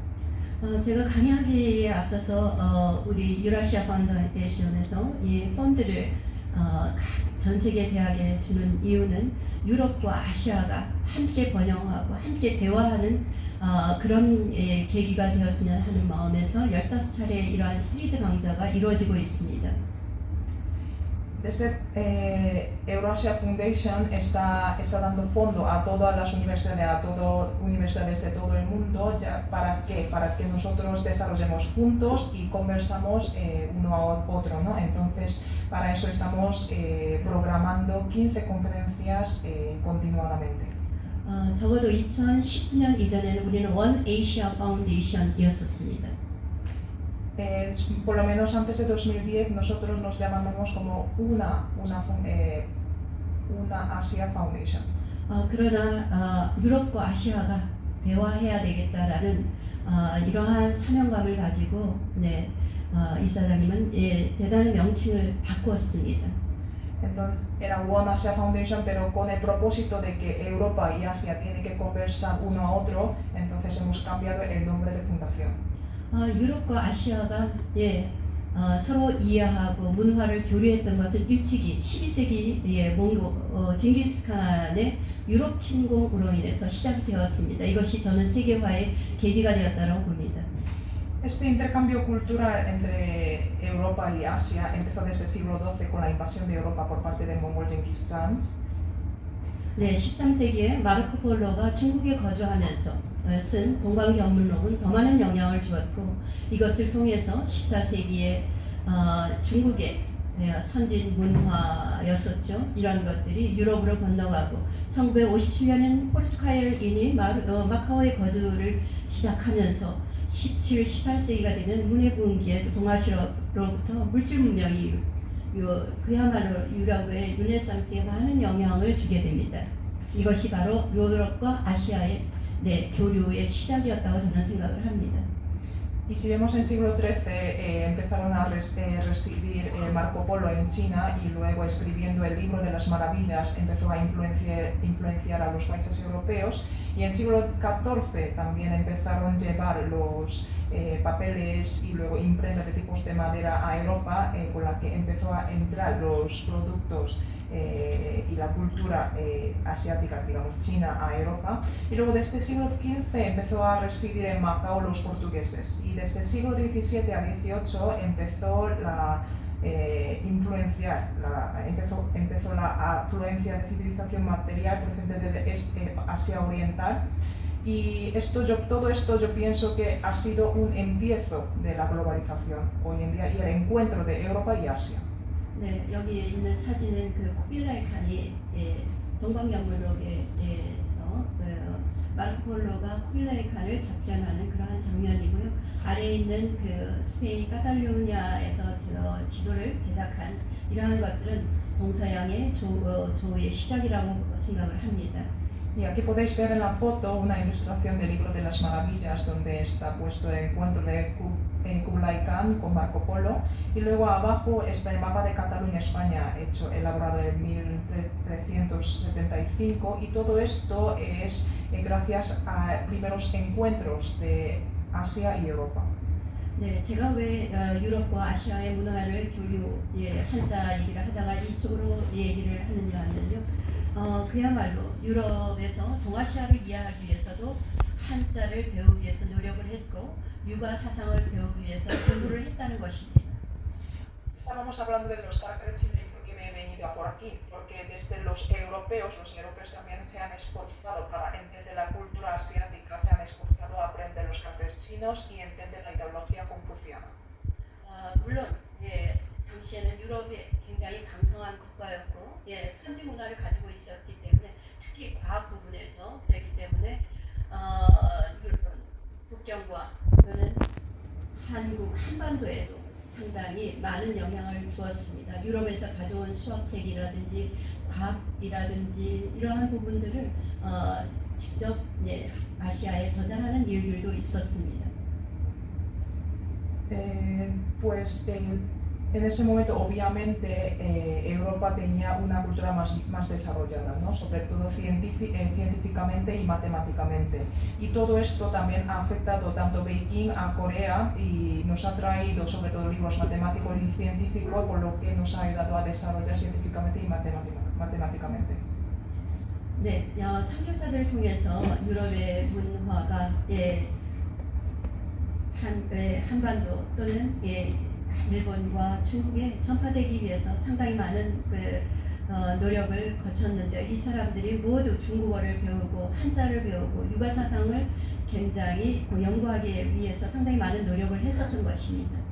제가 강의하기에 앞서서 우리 유라시아 파운데이션에서 이 펀드를 전 세계 대학에 주는 이유는 유럽과 아시아가 함께 번영하고 함께 대화하는 그런 계기가 되었으면 하는 마음에서 15차례 이러한 시리즈 강좌가 이루어지고 있습니다. Desde Eurasia Foundation está dando fondo a todas las universidades, universidades de todo el mundo, ya ¿para qué? Para que nosotros desarrollemos juntos y conversamos uno a otro, ¿no? Entonces, para eso estamos programando 15 conferencias continuadamente. 적어도 2010년 이전에는 우리는 원 아시아 파운데이션이었었습니다. Por lo menos antes de 2010 nosotros nos llamábamos como una Asia Foundation. 그러나 유럽과 아시아가 대화해야 되겠다라는 이러한 사명감을 가지고 이사장님은 대단한 명칭을 바꾸었습니다. Entonces era One Asia Foundation, pero con el propósito de que Europa y Asia tienen que conversar uno a otro, entonces hemos cambiado el nombre de fundación. 유럽과 아시아가 서로 이해하고 문화를 교류했던 것은 일찍이 12세기 몽고 징기스칸의 유럽 침공으로 인해서 시작이 되었습니다. 이것이 저는 세계화의 계기가 되었다고 봅니다. Este intercambio cultural entre Europa y Asia empezó desde el siglo XII con la invasión de Europa por parte de Mongol Genghis Khan. 13세기에 마르코 폴로가 중국에 거주하면서 쓴 동방견문록은 더 많은 영향을 주었고 이것을 통해서 14세기에 중국의 선진 문화였었죠. 이런 것들이 유럽으로 건너가고 1957년엔 포르투갈인이 마카오에 거주를 시작하면서 17, 18세기가 되면 문해분기에 동아시아로부터 물질 문명이 그야말로 유럽의 르네상스에 많은 영향을 주게 됩니다. 이것이 바로 유럽과 아시아의 교류의 시작이었다고 저는 생각을 합니다. Y si vemos en el siglo XIII empezaron a residir Marco Polo en China y luego escribiendo el libro de las maravillas empezó a influenciar a los países europeos y en el siglo XIV también empezaron a llevar los papeles y luego imprentas de tipos de madera a Europa con la que empezó a entrar los productos y la cultura asiática, digamos, China a Europa. Y luego desde el siglo XV empezó a residir en Macao los portugueses. Y desde el siglo XVII a XVIII empezó empezó la afluencia de civilización material procedente de Asia Oriental. Y todo esto yo pienso que ha sido un empiezo de la globalización hoy en día y el encuentro de Europa y Asia. 여기에 있는 사진은 쿠빌라이 칸이 동방견문록에서 마르코 폴로가 쿠빌라이 칸을 접견하는 그러한 장면이고요. 아래에 있는 스페인 카탈루냐에서 지도를 제작한 이러한 것들은 동서양의 조의 시작이라고 생각을 합니다. Y aquí podéis ver en la foto una ilustración del libro de las maravillas donde está puesto el encuentro de Kublai Khan con Marco Polo, y luego abajo está el mapa de Cataluña, España, elaborado en 1375, y todo esto es gracias a primeros encuentros de Asia y Europa. 네, 제가 왜 유럽과 아시아의 문화를 교류, 한자 얘기를 하다가 이쪽으로 얘기를 하느냐 하면요. 그야말로 유럽에서 동아시아를 이해하기 위해서도 한자를 배우기 위해서 노력을 했고 유가 사상을 배우기 위해서 공부를 했다는 것입니다. Estábamos hablando de los caracteres chinos porque me he venido por aquí, porque desde los europeos también se han esforzado para entender la cultura asiática, se han esforzado a aprender los caracteres chinos y entender la ideología confuciana. 물론 당시에는 유럽이 굉장히 강성한 국가였고 선지 문화를 가지고 있었기 때문에 특히 과학 부분에서 그렇기 때문에 북경과 또는 한국 한반도에도 상당히 많은 영향을 주었습니다. 유럽에서 가져온 수학책이라든지 과학이라든지 이러한 부분들을 직접 아시아에 전달하는 일들도 있었습니다. Pues en ese momento obviamente Europa tenía una cultura más desarrollada, ¿no? Sobre todo científicamente y matemáticamente. Y todo esto también ha afectado tanto Beijing a Corea y nos ha traído sobre todo libros matemáticos y científicos, por lo que nos ha ayudado a desarrollar científicamente y matemáticamente. 네, 선교사들을 통해서 유럽의 문화가 한반도 또는 일본과 중국에 전파되기 위해서 상당히 많은 노력을 거쳤는데 이 사람들이 모두 중국어를 배우고 한자를 배우고 유가 사상을 굉장히 연구하기 위해서 상당히 많은 노력을 했었던 것입니다.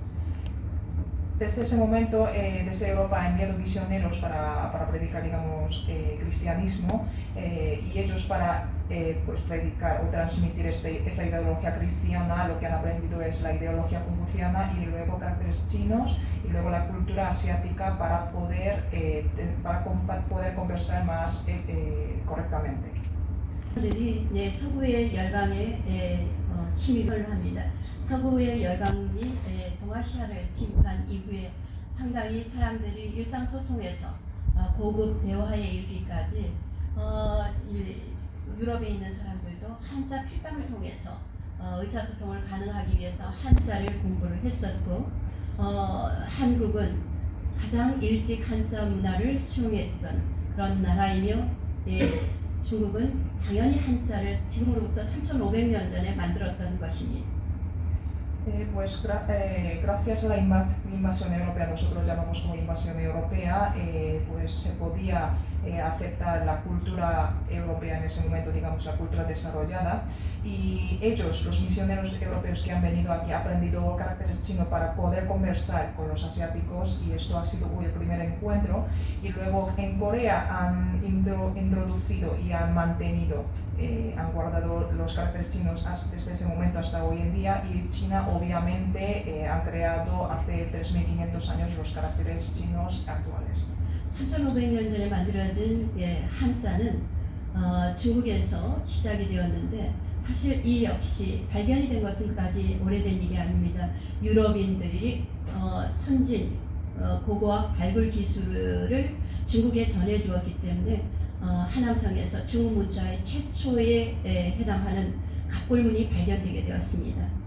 Desde ese momento, desde Europa ha enviado misioneros para predicar, digamos, cristianismo y ellos para pues predicar o transmitir esta ideología cristiana, lo que han aprendido es la ideología confuciana y luego caracteres chinos y luego la cultura asiática para poder conversar más correctamente. 들이 서구의 열강에 침입을 합니다. 서구의 열강이 동아시아를 침입한 이후에 상당히 사람들이 일상소통에서 고급 대화에 이르기까지 유럽에 있는 사람들도 한자 필담을 통해서 의사소통을 가능하기 위해서 한자를 공부를 했었고 한국은 가장 일찍 한자 문화를 수용했던 그런 나라이며 중국은 당연히 한자를 지금으로부터 3,500년 전에 만들었던 것입니다. Pues gracias a la invasión europea, nosotros llamamos como invasión europea, pues se podía aceptar la cultura europea en ese momento, digamos la cultura desarrollada, y ellos, los misioneros europeos que han venido aquí, han aprendido caracteres chinos para poder conversar con los asiáticos y esto ha sido el primer encuentro, y luego en Corea han introducido y han mantenido han guardado los caracteres chinos desde ese momento hasta hoy en día y China obviamente ha creado hace 3.500 años los caracteres chinos actuales. 3,500년 전에 만들어진 한자는 중국에서 시작이 되었는데 사실 이 역시 발견이 된 것은 그다지 오래된 일이 아닙니다. 유럽인들이 선진 고고학 발굴 기술을 중국에 전해주었기 때문에 하남성에서 중국 문자의 최초에 해당하는 갑골문이 발견되게 되었습니다.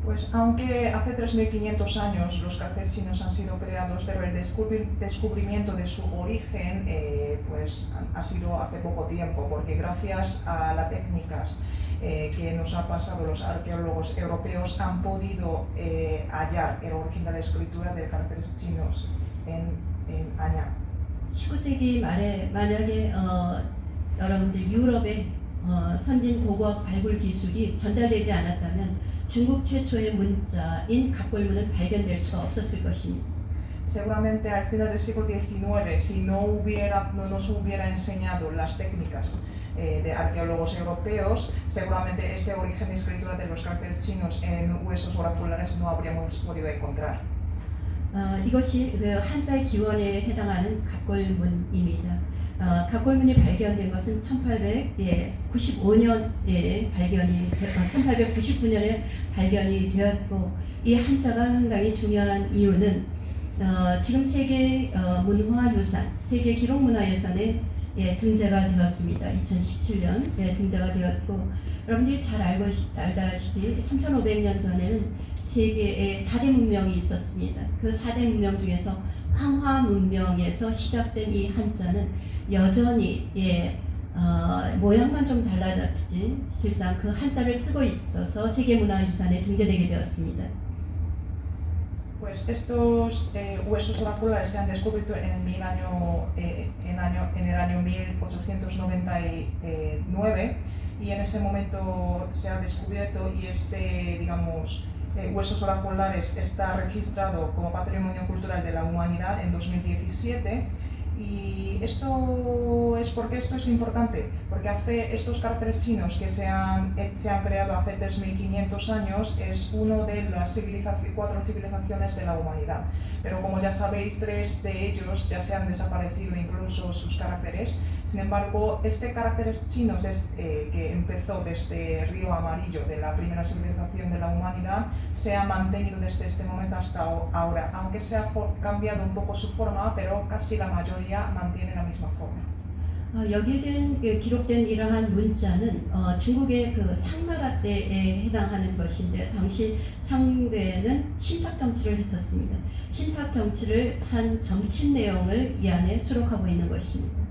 Pues aunque hace 3.500 años los caracteres chinos han sido creados, pero el descubrimiento de su origen pues ha sido hace poco tiempo, porque gracias a las técnicas que nos han pasado los arqueólogos europeos han podido hallar el origen de la escritura de caracteres chinos en Anyang. 19세기 말에 만약에 여러분들 유럽의 선진 고고학 발굴 기술이 전달되지 않았다면 중국 최초의 문자인 갑골문은 발견될 수 없었을 것입니다. Seguramente al final del siglo XIX, si no nos hubiera enseñado las técnicas de arqueólogos europeos, seguramente este origen de escritura de los caracteres chinos en huesos oraculares no habríamos podido encontrar. 이것이 한자의 기원에 해당하는 갑골문입니다. 각골문이 발견된 것은 1895년에 1899년에 발견이 되었고 이 한자가 상당히 중요한 이유는 지금 세계 문화유산, 세계 기록문화유산에 등재가 되었습니다. 2017년 등재가 되었고 여러분들이 잘 알다시피 3,500년 전에는 세계에 4대 문명이 있었습니다. 그 4대 문명 중에서 황화 문명에서 시작된 이 한자는 여전히 모양만 좀 달라졌지 실상 그 한자를 쓰고 있어서 세계문화유산에 등재되게 되었습니다. Pues estos huesos oraculares se han descubierto en el año 1899 y en ese momento se ha descubierto y digamos, huesos oraculares está registrado como Patrimonio Cultural de la Humanidad en 2017. Y esto es porque esto es importante, porque estos caracteres chinos que se han creado hace 3.500 años es uno de las 4 civilizaciones de la humanidad. Pero como ya sabéis, 3 de ellos ya se han desaparecido incluso sus caracteres. Sin embargo, este carácter chino que empezó desde Río Amarillo, de la primera civilización de la humanidad, se ha mantenido desde este momento hasta ahora, aunque se ha cambiado un poco su forma, pero casi la mayoría mantiene la misma forma. 여기에 기록된 이러한 문자는 중국의 그 상나라 때에 해당하는 것인데 당시 상대는 신탁 정치를 했었습니다. 신탁 정치를 한 정치 내용을 이 안에 수록하고 있는 것입니다.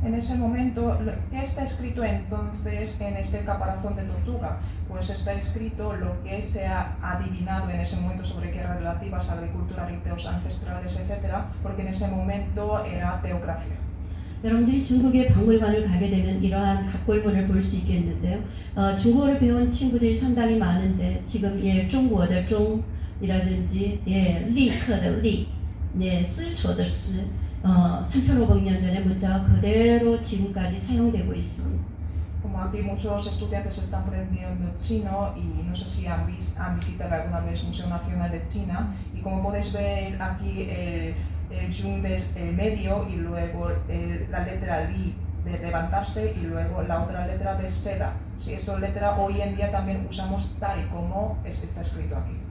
En ese momento, ¿qué está escrito entonces en este caparazón de tortuga? Pues está escrito lo que se ha adivinado en ese momento sobre guerras relativas, agricultura, ritos ancestrales, etc., porque en ese momento era teocracia. 여러분들이 중국의 박물관을 가게 되면 이러한 각골문을 볼 수 있겠는데요. 중국어를 배운 친구들이 상당히 많은데 지금 중국어의 중이라든지 리커의 리, 쓰초의 쓰 3,500년 전의 문자가 그대로 지금까지 사용되고 있습니다. Como aquí muchos estudiantes están aprendiendo chino y no sé si han visitado alguna vez el Museo Nacional de China y como podéis ver aquí el zhong del medio y luego la letra li de levantarse y luego la otra letra de seda. Si esta letra hoy en día también usamos tal y como está escrito aquí.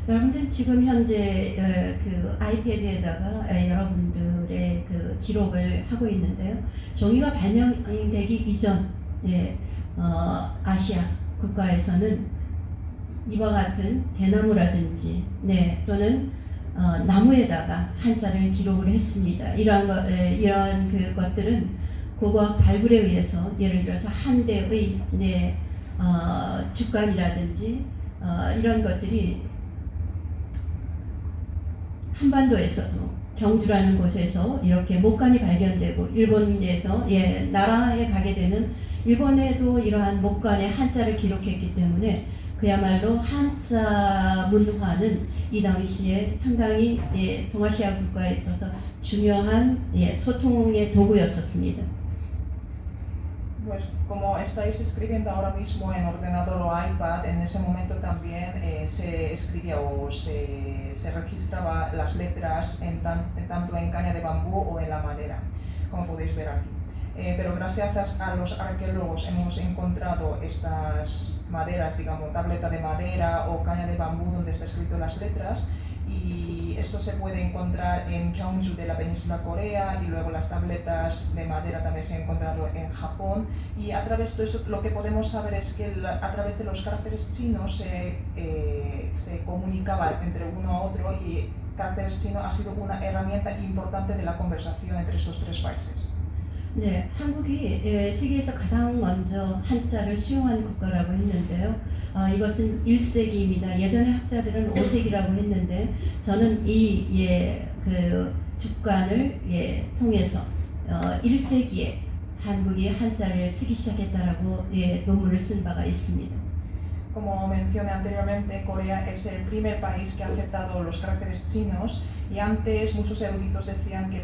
여러분들 지금 현재 그 아이패드에다가 여러분들의 그 기록을 하고 있는데요. 종이가 발명되기 이전 아시아 국가에서는 이와 같은 대나무라든지 또는 나무에다가 한자를 기록을 했습니다. 이런 것들은 고고학 발굴에 의해서 예를 들어서 한대의 주간이라든지 이런 것들이 한반도에서도 경주라는 곳에서 이렇게 목간이 발견되고 일본에서 나라에 가게 되는 일본에도 이러한 목간에 한자를 기록했기 때문에 그야말로 한자 문화는 이 당시에 상당히 동아시아 국가에 있어서 중요한 소통의 도구였었습니다. Pues como estáis escribiendo ahora mismo en ordenador o iPad, en ese momento también se escribía o se registraba las letras tanto en caña de bambú o en la madera, como podéis ver aquí. Pero gracias a los arqueólogos hemos encontrado estas maderas, digamos, tableta de madera o caña de bambú donde está escrito las letras y esto se puede encontrar en Gyeongju de la península Corea y luego las tabletas de madera también se han encontrado en Japón y a través de eso lo que podemos saber es que a través de los caracteres chinos se comunicaba entre uno a otro y caracteres chinos ha sido una herramienta importante de la conversación entre estos 3 países. 네, 한국이 세계에서 가장 먼저 한자를 수용한 국가라고 했는데요. 이것은 1세기입니다. 예전에 학자들은 5세기라고 했는데 저는 그 주간을 통해서 1세기에 한국이 한자를 쓰기 시작했다라고 논문을 쓴 바가 있습니다. Como mencioné anteriormente, Corea es el primer país que ha aceptado los caracteres chinos y antes muchos eruditos decían que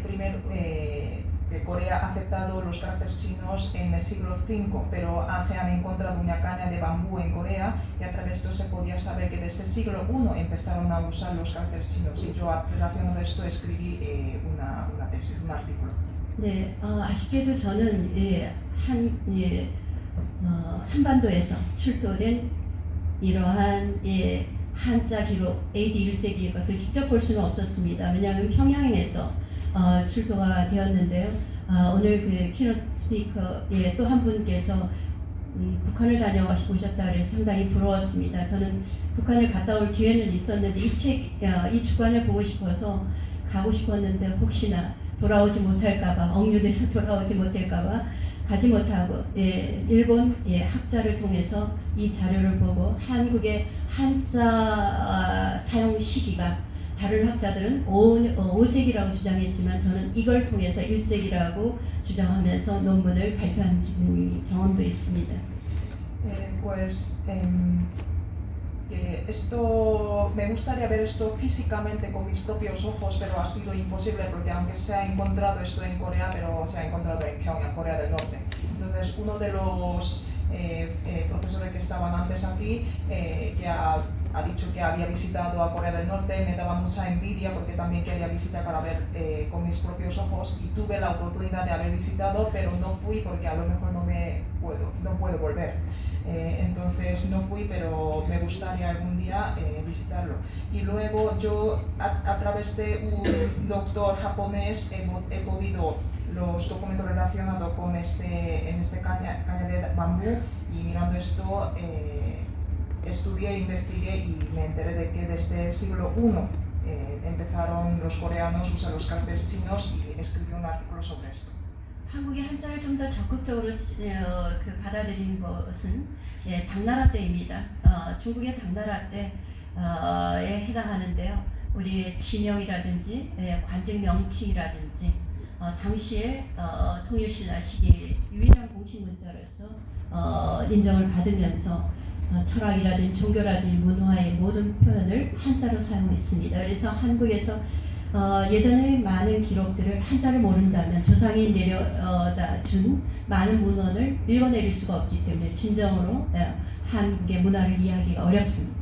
que Corea ha aceptado los caracteres chinos en el siglo V, pero se han encontrado una caña de bambú en Corea y a través de esto se podía saber que desde el siglo I empezaron a usar los caracteres chinos y yo relacionado a esto escribí una tesis, un artículo. 네, 아쉽게도 저는 한반도에서 출토된 이러한 한자 기록 AD 1세기의 것을 직접 볼 수는 없었습니다. 왜냐하면 평양에서 출토가 되었는데요. 오늘 그 키노트 스피커의 또 한 분께서 북한을 다녀오셨다 그래서 상당히 부러웠습니다. 저는 북한을 갔다 올 기회는 있었는데 이 주관을 보고 싶어서 가고 싶었는데 혹시나 돌아오지 못할까봐, 억류돼서 돌아오지 못할까봐 가지 못하고 일본 학자를 통해서 이 자료를 보고 한국의 한자 사용 시기가 다른 학자들은 5세기라고 주장했지만 저는 이걸 통해서 1세기라고 주장하면서 논문을 발표한 경험도 있습니다. Esto me gustaría ver esto físicamente con mis propios ojos, pero ha sido imposible porque aunque se ha encontrado esto en Corea, pero se ha encontrado en Pyongyang, Corea del Norte. Entonces uno de los profesores que estaban antes aquí ya ha dicho que había visitado a Corea del Norte, me daba mucha envidia porque también quería visitar para ver con mis propios ojos y tuve la oportunidad de haber visitado, pero no fui porque a lo mejor no puedo volver. Entonces no fui, pero me gustaría algún día visitarlo. Y luego yo a través de un doctor japonés he podido los documentos relacionados con en este caña de bambú y mirando esto estudié, investigué y me enteré de que desde el siglo I empezaron los coreanos a usar los caracteres chinos y escribí un artículo sobre esto. 한국의 한자를 좀 더 적극적으로 받아들인 것은 당나라 때입니다. 중국의 당나라 때에 해당하는데요. 우리 지명이라든지 관직 명칭이라든지 당시에 통일신라 시기 유일한 공식 문자로서 인정을 받으면서 철학이라든지 종교라든지 문화의 모든 표현을 한자로 사용했습니다. 그래서 한국에서 예전에 많은 기록들을 한자를 모른다면 조상이 내려다 준 많은 문헌을 읽어내릴 수가 없기 때문에 진정으로 한국의 문화를 이해하기가 어렵습니다.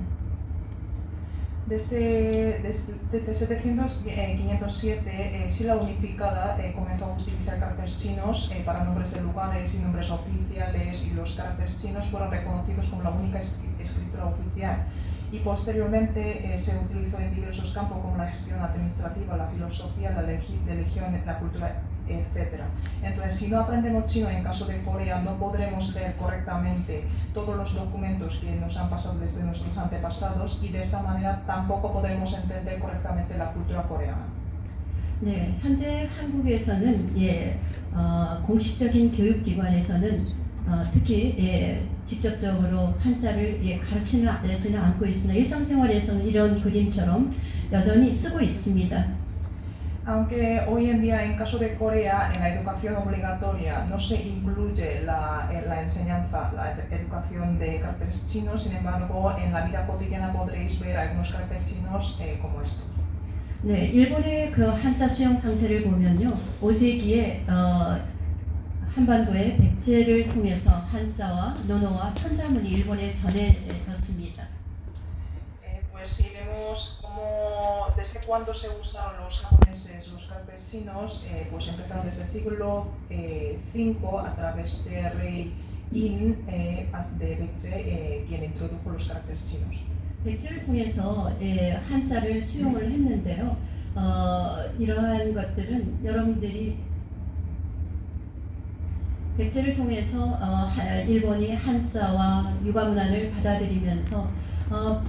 Desde 507, Silla Unificada comenzó a utilizar caracteres chinos para nombres de lugares y nombres oficiales, y los caracteres chinos fueron reconocidos como la única escritura oficial. Y posteriormente se utilizó en diversos campos como la gestión administrativa, la filosofía, la religión, la cultura, etc. Entonces, si no aprendemos chino en caso de Corea, no podremos leer correctamente todos los documentos que nos han pasado desde nuestros antepasados y de esta manera tampoco podremos entender correctamente la cultura coreana. 네, 현재 한국에서는 공식적인 교육기관에서는 특히 직접적으로 한자를 가르치지는 않고 있으나 일상생활에서는 이런 그림처럼 여전히 쓰고 있습니다. Aunque hoy en día, en caso de Corea, en la educación obligatoria no se incluye la enseñanza, la educación de caracteres chinos, sin embargo, en la vida cotidiana podréis ver algunos caracteres chinos como estos. 네, 일본의 그 한자 수용 상태를 보면요, 5세기에 한반도의 백제를 통해서 한자와 논어와 천자문이 일본에 전해졌습니다. Pues si vemos cómo desde cuándo se usaron los japoneses los caracteres chinos, pues empezaron desde el siglo V a través de rey In de Baekje, quien introdujo los caracteres chinos. 백제를 통해서 한자를 수용을 했는데요. 이러한 것들은 여러분들이 백제를 통해서 일본이 한자와 유가문화를 받아들이면서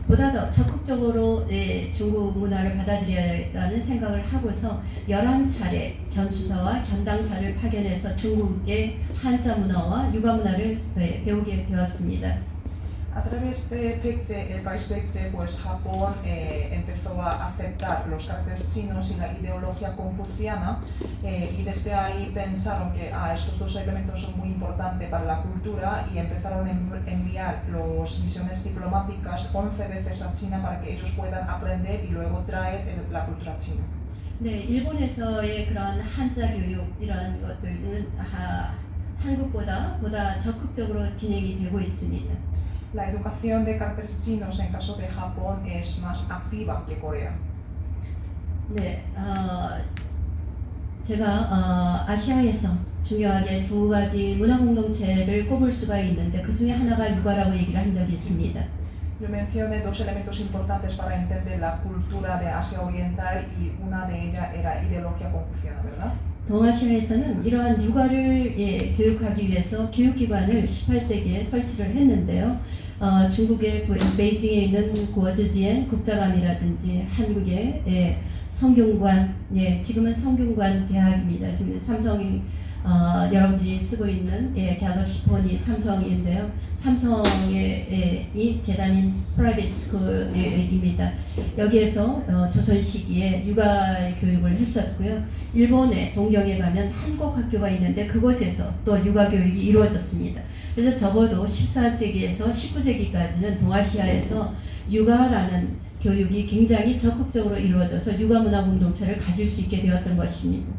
보다 더 적극적으로 중국 문화를 받아들여야라는 생각을 하고서 11차례 견수사와 견당사를 파견해서 중국의 한자 문화와 유가 문화를 배우게 되었습니다. A través de Baekje, el país Baekje, pues Japón empezó a aceptar los caracteres chinos y la ideología confuciana y desde ahí pensaron que estos dos elementos son muy importantes para la cultura y empezaron a enviar las misiones diplomáticas 11 veces a China para que ellos puedan aprender y luego traer la cultura china. 네, 일본에서의 그런 한자 교육 이런 것들은 한국보다 적극적으로 진행이 되고 있습니다. La educación de caracteres chinos en caso de Japón es más activa que Corea. 네, 제가 아시아에서 중요하게 두 가지 문화 공동체를 꼽을 수가 있는데 그 중에 하나가 육아라고 얘기를 한 적이 있습니다. Yo mencioné dos elementos importantes para entender la cultura de Asia Oriental y una de ellas era ideología confuciana, ¿verdad? 동아시아에서는 이러한 육아를 교육하기 위해서 교육기관을 18세기에 설치를 했는데요. 중국의 베이징에 있는 구어즈지엔 국자감이라든지 한국의 성균관, 지금은 성균관 대학입니다. 지금 삼성이 여러분들이 쓰고 있는 갤럭시 폰이 삼성인데요. 삼성의 이 재단인 프라이빗 스쿨입니다. 여기에서 조선 시기에 육아 교육을 했었고요. 일본의 동경에 가면 한국 학교가 있는데 그곳에서 또 육아 교육이 이루어졌습니다. 그래서 적어도 14세기에서 19세기까지는 동아시아에서 육아라는 교육이 굉장히 적극적으로 이루어져서 육아 문화 공동체를 가질 수 있게 되었던 것입니다.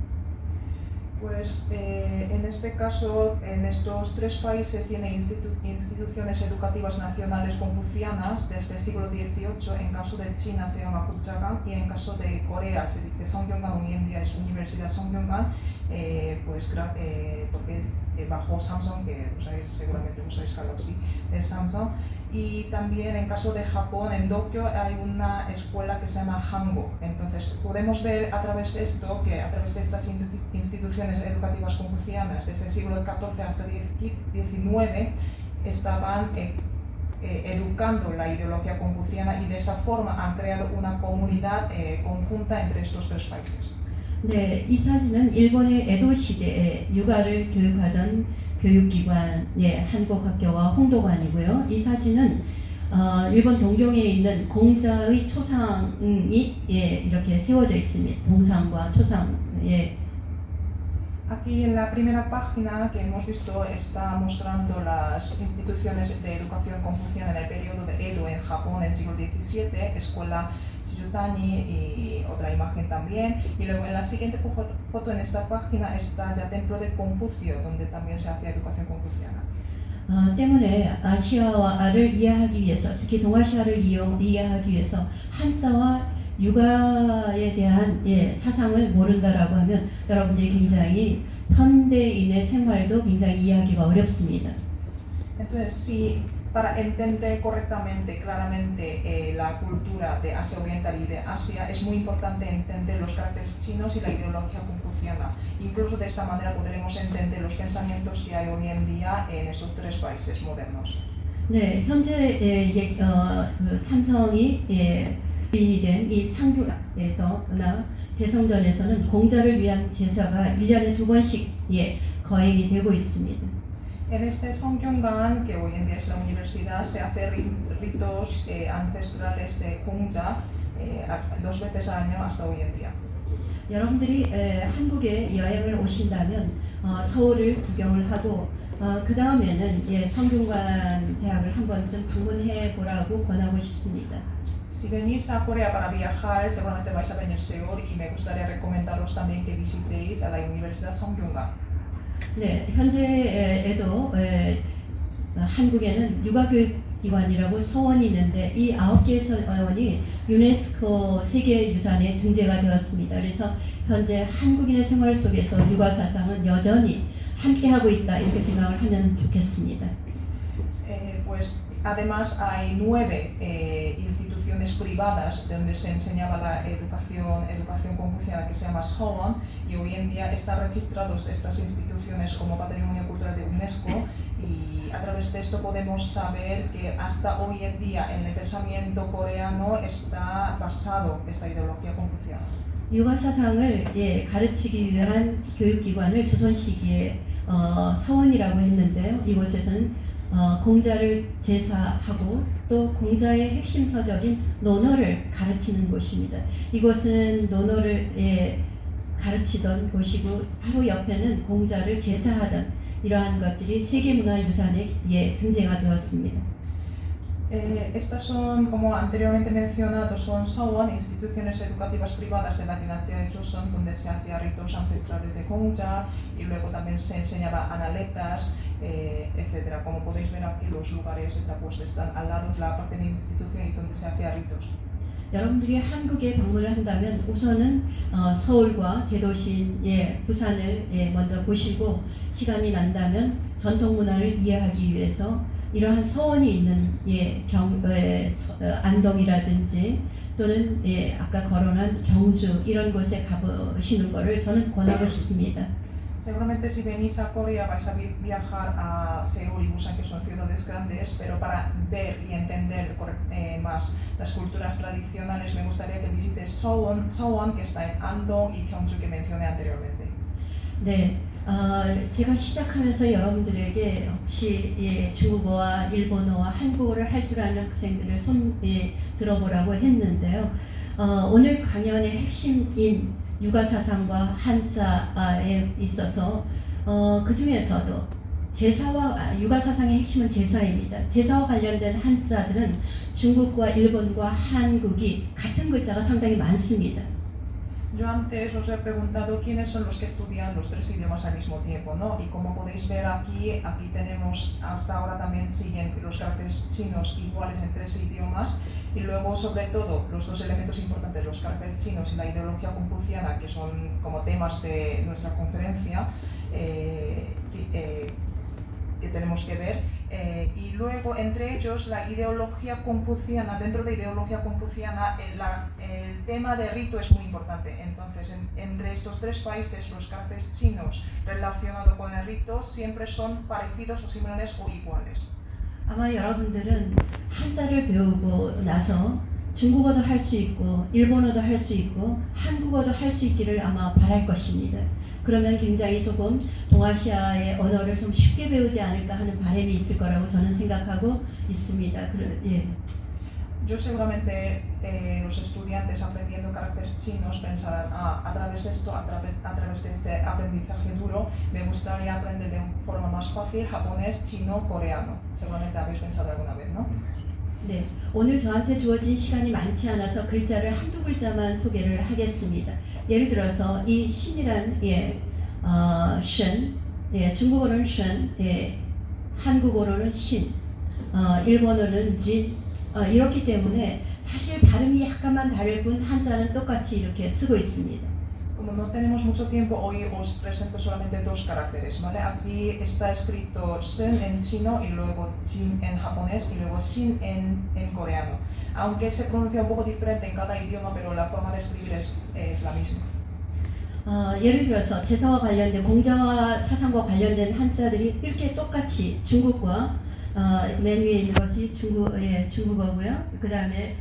Pues en este caso, en estos tres países tiene instituciones educativas nacionales confucianas desde el siglo XVIII. En caso de China se llama Kukchagang y en caso de Corea se dice Songyungan, hoy en día es Universidad Songyungan, pues porque bajo Samsung, que seguramente usáis Galaxy de Samsung. Y también en caso de Japón, en Tokio hay una escuela que se llama Hango. Entonces podemos ver a través de esto, que a través de estas instituciones educativas confucianas desde el siglo XIV hasta XIX estaban educando la ideología confuciana y de esa forma han creado una comunidad conjunta entre estos tres países. 네, 이 사진은 일본의 에도 시대에 육아를 교육하던 교육기관, 한국학교와 홍도관이고요. 이 사진은 일본 동경에 있는 공자의 초상이 이렇게 세워져 있습니다. 동상과 초상. Aquí en la primera página que hemos visto está mostrando las instituciones de educación confuciana en el periodo de Edo en Japón en el siglo XVII, escuela Shizutani y otra imagen también. Y luego en la siguiente foto en esta página está ya templo de Confucio, donde también se hacía educación confuciana. 때문에 아시아를 이해하기 위해서, 특히 동아시아를 이해하기 위해서 한자와 육아에 대한 사상을 모른다라고 하면 여러분들이 굉장히 현대인의 생활도 굉장히 이해하기가 어렵습니다. Entonces, si para entender correctamente, claramente la cultura de Asia Oriental y de Asia, es muy importante entender los caracteres chinos y la ideología confuciana. Incluso de esta manera podremos entender los pensamientos que hay hoy en día en estos tres países modernos. 네, 현재 삼성이 된 이 상규에서나 대성전에서는 공자를 위한 제사가 1년에 2번씩 거행이 되고 있습니다. En este Songyungan, que hoy en día es la universidad, se hace ritos ancestrales de Gongja 2 veces al año hasta hoy en día. 여러분들이 한국에 여행을 오신다면 서울을 구경을 하고 그 다음에는 성균관 대학을 한 번쯤 방문해 보라고 권하고 싶습니다. Si venís a Corea para viajar, seguramente vais a venir Seúl y me gustaría recomendaros también que visitéis a la Universidad Songyungan. 네, 현재에도 한국에는 육아교육기관이라고 서원이 있는데 이 9개의 서원이 유네스코 세계유산에 등재가 되었습니다. 그래서 현재 한국인의 생활 속에서 육아사상은 여전히 함께하고 있다 이렇게 생각을 하면 좋겠습니다. Pues además hay 9 instituciones privadas donde se enseñaba la educación confuciana que se llama Sowon y hoy en día están registrados estas instituciones como Patrimonio Cultural de UNESCO y a través de esto podemos saber que hasta hoy en día en el pensamiento coreano está basado esta ideología confuciana. 육아사상을 가르치기 위한 교육기관을 조선 시기에 서원이라고 했는데요. 이곳에서는 공자를 제사하고 또 공자의 핵심 서적인 논어를 가르치는 곳입니다. 이곳은 논어를 가르치던 곳이고 바로 옆에는 공자를 제사하던 이러한 것들이 세계문화유산에 등재가 되었습니다. Estas son, como anteriormente mencionado, son Sowon, instituciones educativas privadas de la dinastía de Joseon, donde se hacía ritos ancestrales de Gongja y luego también se enseñaba analetas, etc. Como podéis ver aquí los lugares están al lado de la parte de institución y donde se hacía ritos. 여러분들이 한국에 방문을 한다면 우선은 서울과 대도시인 부산을 먼저 보시고 시간이 난다면 전통 문화를 이해하기 위해서 이러한 서원이 있는 안동이라든지 또는 아까 거론한 경주 이런 곳에 가보시는 것을 저는 권하고 싶습니다. Seguramente si venís a Corea vais a viajar a Seúl y Busan, que son ciudades grandes, pero para ver y entender más las culturas tradicionales me gustaría que visites Sowon, que está en Andong, y Gyeongju, que mencioné anteriormente. 네, 제가 시작하면서 여러분들에게 혹시 중국어와 일본어와 한국어를 할 줄 아는 학생들을 들어보라고 했는데요. 오늘 강연의 핵심인 육아사상과 한자에 있어서 그 중에서도 제사와 육아사상의 핵심은 제사입니다. 제사와 관련된 한자들은 중국과 일본과 한국이 같은 글자가 상당히 많습니다. Yo antes os he preguntado quiénes son los que estudian los tres idiomas al mismo tiempo, ¿no? Y como podéis ver aquí tenemos, hasta ahora también siguen los caracteres chinos iguales en tres idiomas, y luego sobre todo los dos elementos importantes, los caracteres chinos y la ideología confuciana, que son como temas de nuestra conferencia, que tenemos que ver, y luego entre ellos la ideología confuciana. Dentro de ideología confuciana el tema de rito es muy importante. Entonces entre estos tres países los caracteres chinos relacionados con el rito siempre son parecidos o similares o iguales. 아마 여러분들은 한자를 배우고 나서 중국어도 할 수 있고 일본어도 할 수 있고 한국어도 할 수 있기를 아마 바랄 것입니다. 그러면 굉장히 조금 동아시아의 언어를 좀 쉽게 배우지 않을까 하는 바람이 있을 거라고 저는 생각하고 있습니다. Yo seguramente los estudiantes aprendiendo caracteres chinos pensarán, a través de esto, a través de este aprendizaje duro, me gustaría aprender de forma más fácil japonés, chino, coreano. Seguramente habéis pensado alguna vez, ¿no? 네, 오늘 저한테 주어진 시간이 많지 않아서 글자를 한두 글자만 소개를 하겠습니다. 예를 들어서 이 신이란 신, 중국어로는 신, 한국어로는 신, 일본어로는 진, 이렇기 때문에 사실 발음이 약간만 다를 뿐 한자는 똑같이 이렇게 쓰고 있습니다. Como no tenemos mucho tiempo, hoy os presento solamente dos caracteres, ¿vale? Aquí está escrito sen en chino y luego jin en japonés y luego shin en coreano. Aunque se pronuncia un poco diferente en cada idioma, pero la forma de escribir es la misma. 예를 들어서 제사와 관련된 공자와 사상과 관련된 한자들이 이렇게 똑같이 중국과 맨 위에 있는 것이 중국어고요. 그 다음에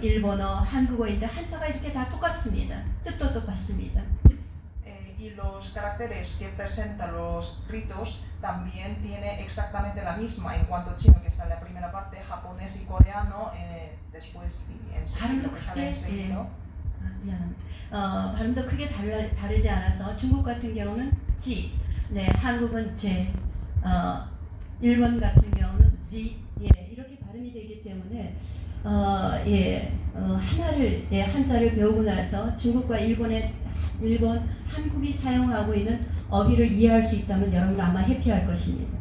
일본어, 한국어인데 한자가 이렇게 다 똑같습니다. 뜻도 똑같습니다. Y los caracteres que presentan los ritos también tiene exactamente la misma en cuanto chino, que está en la primera parte, japonés y coreano, después en segundo, que sale en segundo. 발음도 크게 다르지 않아서 중국 같은 경우는 지, 한국은 제, 일본 같은 경우는 지, 이렇게 발음이 되기 때문에 하나를 한자를 배우고 나서 중국과 일본, 한국이 사용하고 있는 어휘를 이해할 수 있다면 여러분 아마 해피할 것입니다.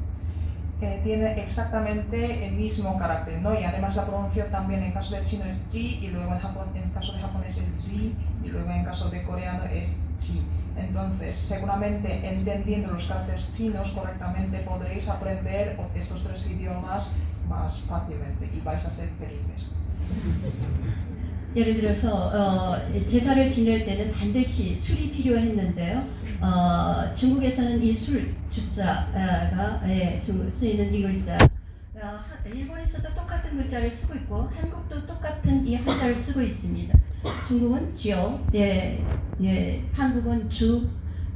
Tiene exactamente el mismo carácter, ¿no? Y además la pronunciación también en caso de chino es ji, y luego en caso de japonés es ji, y luego en caso de coreano es chi. Entonces, seguramente entendiendo los caracteres chinos correctamente podréis aprender estos tres idiomas más fácilmente y vais a ser felices. 예를 들어서 제사를 지낼 때는 반드시 술이 필요했는데요. 중국에서는 이 술 주자가 쓰이는 이 글자, 일본에서도 똑같은 글자를 쓰고 있고 한국도 똑같은 이 한자를 쓰고 있습니다. 중국은 쥐오, 한국은 주,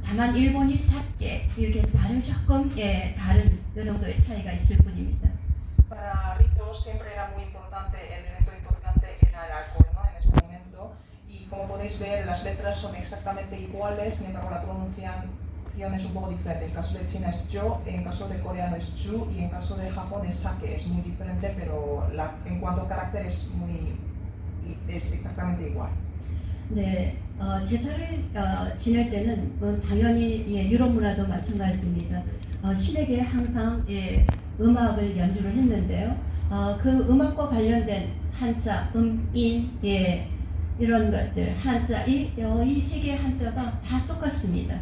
다만 일본이 삿개 이렇게 해서 발음이 조금 다른 이 정도의 차이가 있을 뿐입니다. Para ritos siempre era muy importante, el elemento importante era el alcohol, ¿no? En este momento, y como podéis ver las letras son exactamente iguales, sin embargo la pronunciación es un poco diferente. En caso de China es yo, en caso de coreano es chu y en caso de Japón es sake. Es muy diferente, pero en cuanto a carácter es exactamente igual. 네, 제사를 지낼 때는 당연히 유럽 문화도 마찬가지입니다. 신에게 항상 음악을 연주를 했는데요. 그 음악과 관련된 한자, 인, 이런 것들, 한자, 이 세 개의 한자가 다 똑같습니다.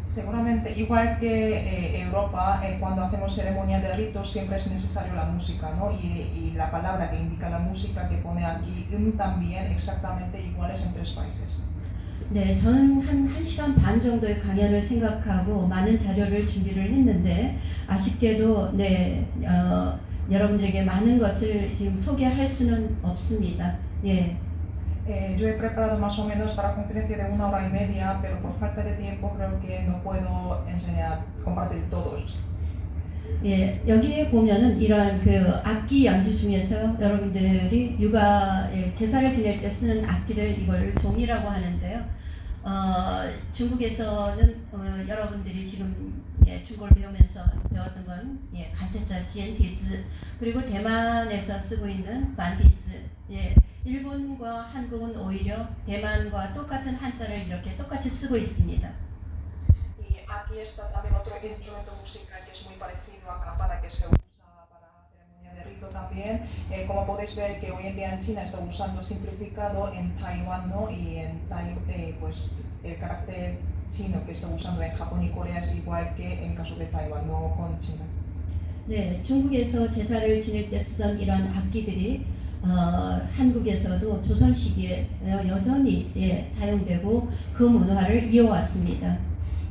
Seguramente, igual que Europa, cuando hacemos ceremonia de ritos siempre es necesario la música, ¿no? Y la palabra que indica la música que pone aquí también exactamente iguales en tres países. 네, 저는 한 1시간 반 정도의 강연을 생각하고 많은 자료를 준비를 했는데 아쉽게도 여러분들에게 많은 것을 지금 소개할 수는 없습니다. 예. Yo he preparado más o menos para la conferencia de 1h30, pero por falta de tiempo creo que no puedo compartir todos. 예, 여기에 보면은 이런 그 악기 연주 중에서 여러분들이 제사를 지낼 때 쓰는 악기를 이걸 종이라고 하는데요. 중국에서는 여러분들이 지금 중국어를 배우면서 배웠던 건 간체자 지엔티즈, 그리고 대만에서 쓰고 있는 반티즈. 일본과 한국은 오히려 대만과 똑같은 한자를 이렇게 똑같이 쓰고 있습니다. Y aquí está también otro instrumento musical que es muy parecido a campana que se usa para ceremonia de rito también. Como podéis ver que hoy en día en China está usando simplificado, en Taiwán no, y en pues el carácter chino que está usando en Japón y Corea es igual que en caso de Taiwán, no con China. 네, 중국에서 제사를 지낼 때 쓰던 이런 악기들이 한국에서도 조선 시기에 여전히 사용되고 그 문화를 이어왔습니다.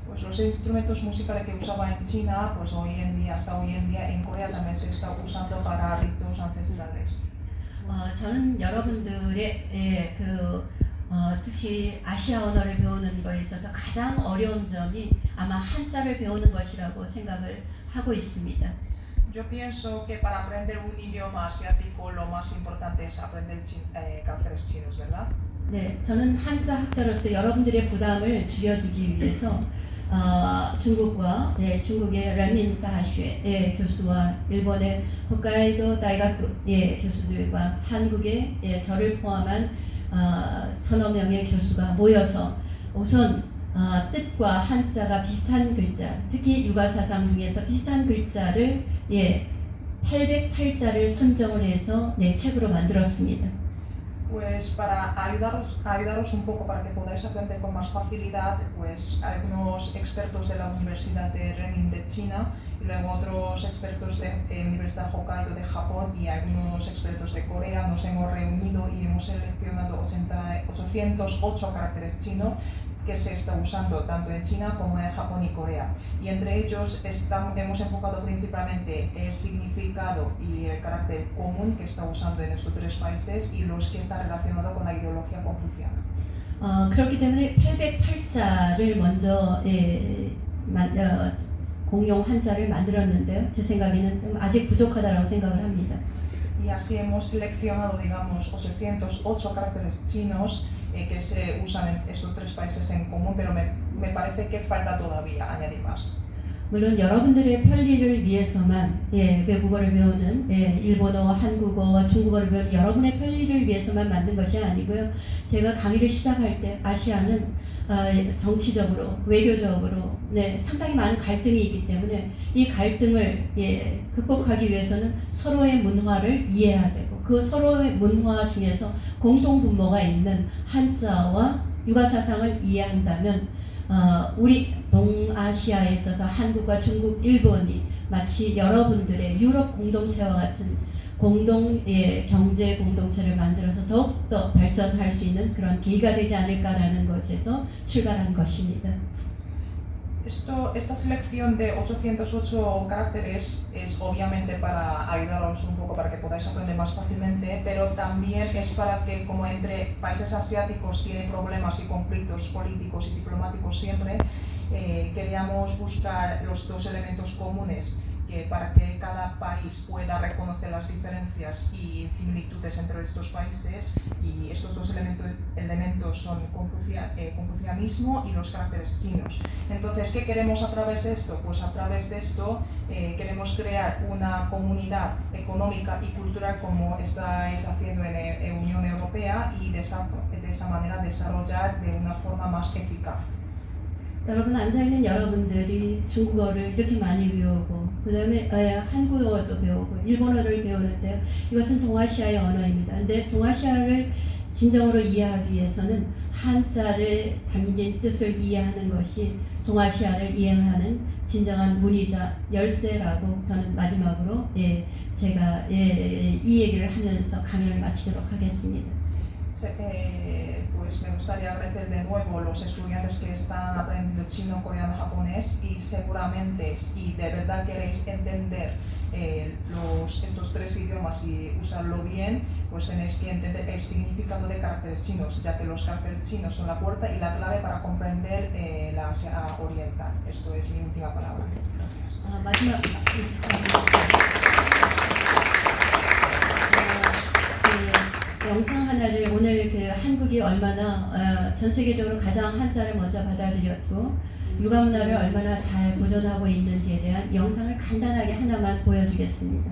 Pues los instrumentos musicales que usaba en China, pues hasta hoy en día en Corea también se está usando para ritos ancestrales. 저는 여러분들의 특히 아시아 언어를 배우는 거에 있어서 가장 어려운 점이 아마 한자를 배우는 것이라고 생각을 하고 있습니다. Yo pienso que para aprender un idioma asiático lo más importante es aprender caracteres chinos, ¿verdad? 네, 저는 한자 학자로서 여러분들의 부담을 줄여주기 위해서 중국의 런민 다슈의 교수와 일본의 홋카이도 다이가쿠 교수들과 한국의 저를 포함한 서너 명의 교수가 모여서 우선 뜻과 한자가 비슷한 글자, 특히 유가사상 중에서 비슷한 글자를 808자를 선정을 해서 책으로 만들었습니다. Pues para ayudaros un poco para que podáis aprender con más facilidad, pues algunos expertos de la Universidad de Renmin de China y luego otros expertos de Universidad Hokkaido de Japón y algunos expertos de Corea nos hemos reunido y hemos seleccionado 808 caracteres chinos que se está usando tanto en China como en Japón y Corea. Y entre ellos hemos enfocado principalmente el significado y el carácter común que está usando en estos tres países y los que están relacionados con la ideología confuciana. 그렇기 때문에 808자를 먼저 공용 한자를 만들었는데요. 제 생각에는 좀 아직 부족하다고 생각을 합니다. Y así hemos seleccionado, digamos, 808 caracteres chinos que se usan en estos tres países en común, pero me parece que falta todavía añadir más. 물론 여러분들의 편리를 위해서만 외국어를 배우는 일본어, 한국어, 중국어를 배우는 여러분의 편리를 위해서만 만든 것이 아니고요. 제가 강의를 시작할 때 아시아는 정치적으로, 외교적으로 상당히 많은 갈등이 있기 때문에 이 갈등을 극복하기 위해서는 서로의 문화를 이해해야 되고 그 서로의 문화 중에서 공통 분모가 있는 한자와 유가사상을 이해한다면 우리 동아시아에 있어서 한국과 중국, 일본이 마치 여러분들의 유럽 공동체와 같은 공동 경제 공동체를 만들어서 더욱더 발전할 수 있는 그런 계기가 되지 않을까라는 것에서 출발한 것입니다. Esta selección de 808 caracteres es obviamente para ayudaros un poco para que podáis aprender más fácilmente, pero también es para que, como entre países asiáticos tienen problemas y conflictos políticos y diplomáticos siempre, queríamos buscar los dos elementos comunes para que cada país pueda reconocer las diferencias y similitudes entre estos países, y estos dos elementos son confucianismo y los caracteres chinos. Entonces, ¿qué queremos a través de esto? Pues a través de esto queremos crear una comunidad económica y cultural como estáis haciendo en Unión Europea y de esa manera desarrollar de una forma más eficaz. 여러분 앉아있는 여러분들이 중국어를 이렇게 많이 배우고 그 다음에 한국어도 배우고 일본어를 배우는데요. 이것은 동아시아의 언어입니다. 근데 동아시아를 진정으로 이해하기 위해서는 한자를 담긴 뜻을 이해하는 것이 동아시아를 이해하는 진정한 문이자 열쇠라고 저는 마지막으로 제가 이 얘기를 하면서 강연을 마치도록 하겠습니다. Pues me gustaría agradecer de nuevo a los estudiantes que están aprendiendo chino, coreano, japonés y seguramente si de verdad queréis entender estos tres idiomas y usarlo bien, pues tenéis que entender el significado de caracteres chinos, ya que los caracteres chinos son la puerta y la clave para comprender la Asia Oriental. Esto es mi última palabra. 마지막 영상 하나를 오늘 한국이 얼마나 전 세계적으로 가장 한자를 먼저 받아들였고 육아 문화를 얼마나 잘 보존하고 있는지에 대한 영상을 간단하게 하나만 보여주겠습니다.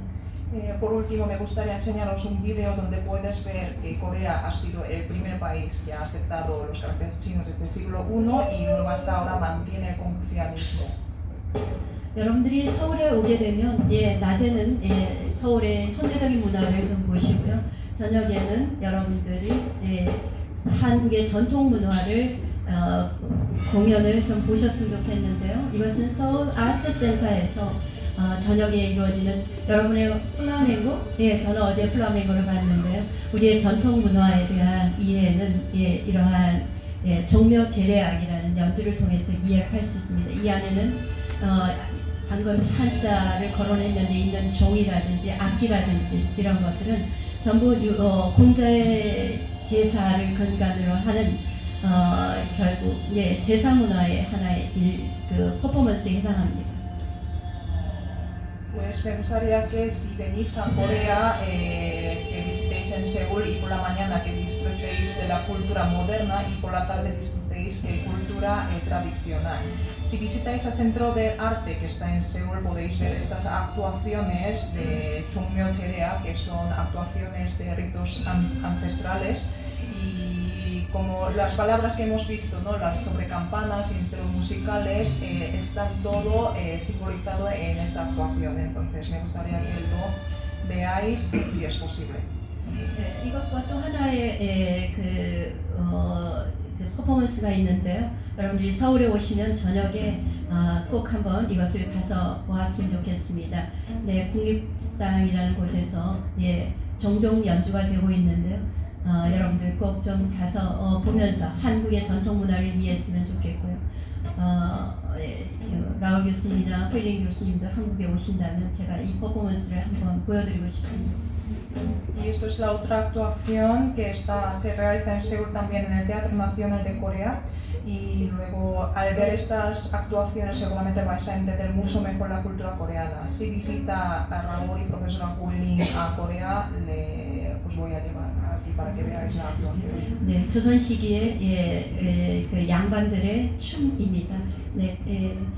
Por último, me gustaría enseñaros un vídeo donde puedes ver que Corea ha sido el primer país que ha aceptado los caracteres chinos desde el siglo I y luego hasta ahora mantiene el confucianismo. 여러분들이 서울에 오게 되면 낮에는 서울의 현대적인 문화를 좀 보시고요. 저녁에는 여러분들이 한국의 전통 문화를 공연을 좀 보셨으면 좋겠는데요. 이것은 서울 아트센터에서 저녁에 이루어지는 여러분의 플라멩고, 저는 어제 플라멩고를 봤는데요. 우리의 전통 문화에 대한 이해는 이러한 종묘 제례악이라는 연주를 통해서 이해할 수 있습니다. 이 안에는 방금 한자를 거론했는 데 있는 종이라든지 악기라든지 이런 것들은 전부 공자의 제사를 근간으로 하는 결국 제사 문화의 하나의 퍼포먼스에 해당합니다. Pues me gustaría que si venís a Corea, que visitéis en Seúl y por la mañana que disfrutéis de la cultura moderna y por la tarde disfrutéis de cultura tradicional. Si visitáis el Centro de Arte que está en Seúl podéis ver estas actuaciones de Chungmyo Cherea, que son actuaciones de ritos ancestrales y como las palabras que hemos visto, ¿no? Las sobre campanas y instrumentos musicales, están todo simbolizado en esta actuación. Entonces me gustaría que lo veáis si es posible. 이것과 또 하나의 퍼포먼스가 있는데요. 여러분들이 서울에 오시면 저녁에 꼭 한번 이것을 가서 보았으면 좋겠습니다. 국립장이라는 곳에서 종종 연주가 되고 있는데요. 여러분들 꼭 좀 가서 보면서 한국의 전통 문화를 이해했으면 좋겠고요. 라울 교수님이나 회린 교수님도 한국에 오신다면 제가 이 퍼포먼스를 한번 보여드리고 싶습니다. Y esto es la otra actuación que se realiza en Seúl también en el Teatro Nacional de Corea y luego al ver estas actuaciones seguramente vais a entender mucho mejor la cultura coreana. Si visita a Raúl y profesora Huilin a Corea, os voy a llevar aquí para que veáis la actuación. 조선 시기의 그 양반들의 춤입니다.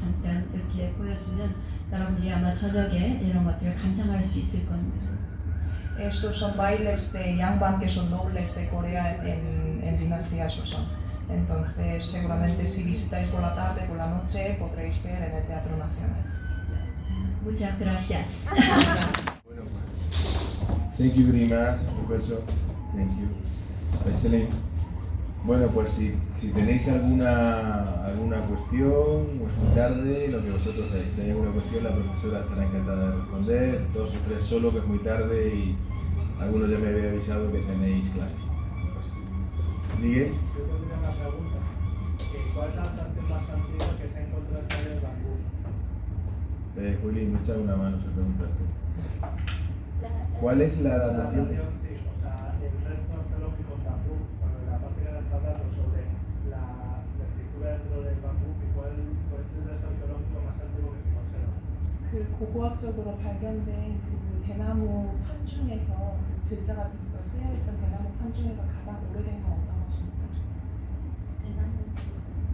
잠깐 이렇게 보여주면 여러분들이 아마 저녁에 이런 것들을 감상할 수 있을 겁니다. Estos son bailes de Yangban, que son nobles de Corea en dinastía Joseon. Entonces, seguramente si visitáis por la tarde, por la noche, podréis ver en el Teatro Nacional. Muchas gracias. Bueno, pues, thank you very much, profesor. Thank you. Excelente. Bueno, pues si tenéis alguna cuestión, o es muy tarde, lo que vosotros veáis. Si tenéis alguna cuestión, la profesora estará encantada de responder. 2 o 3 solo, que es muy tarde y algunos ya me había avisado que tenéis clase. ¿Miguel? Yo tendría una pregunta. ¿Cuál es la planta más antigua que se ha encontrado en el bambú? Juli, me echa una mano, se pregunta tú. ¿Cuál es la datación? Sí, o sea, el resto arqueológico en bambú, cuando la parte que nos hablando sobre la escritura dentro del bambú, ¿cuál es el resto arqueológico más antiguo que se conserva? 그 고고학적으로 발견된 그 대나무 판 중에서 그 질자가 쓰여있던 대나무 판 중에서 가장 오래된 건 어떤 것입니까?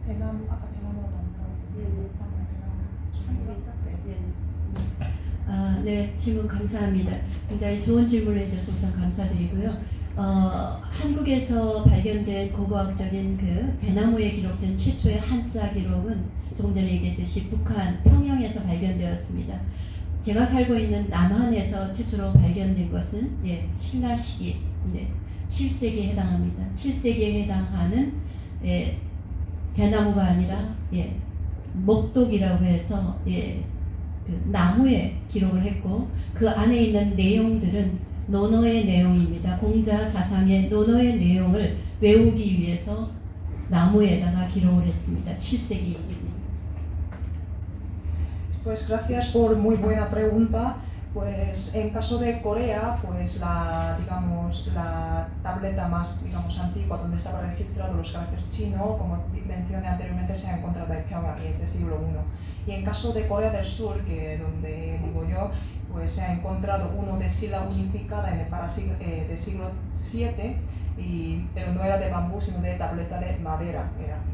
대나무 아까 대나무로 만들어진 네, 질문 감사합니다. 굉장히 좋은 질문을 해주셔서 우선 감사드리고요. 한국에서 발견된 고고학적인 그 대나무에 기록된 최초의 한자 기록은 조금 전에 얘기했듯이 북한 평양에서 발견되었습니다. 제가 살고 있는 남한에서 최초로 발견된 것은 신라 시기 7세기에 해당합니다. 7세기에 해당하는 대나무가 아니라 목독이라고 해서 그 나무에 기록을 했고 그 안에 있는 내용들은 논어의 내용입니다. 공자 사상의 논어의 내용을 외우기 위해서 나무에다가 기록을 했습니다. 7세기입니다. Pues gracias por muy buena pregunta. Pues en caso de Corea, pues la tableta más antigua donde estaba registrado los caracteres chinos, como mencioné anteriormente, se ha encontrado en Pyongyang y es del siglo I. Y en caso de Corea del Sur, que donde vivo yo, pues se ha encontrado uno de sílaba unificada de siglo VII, pero no era de bambú, sino de tableta de madera,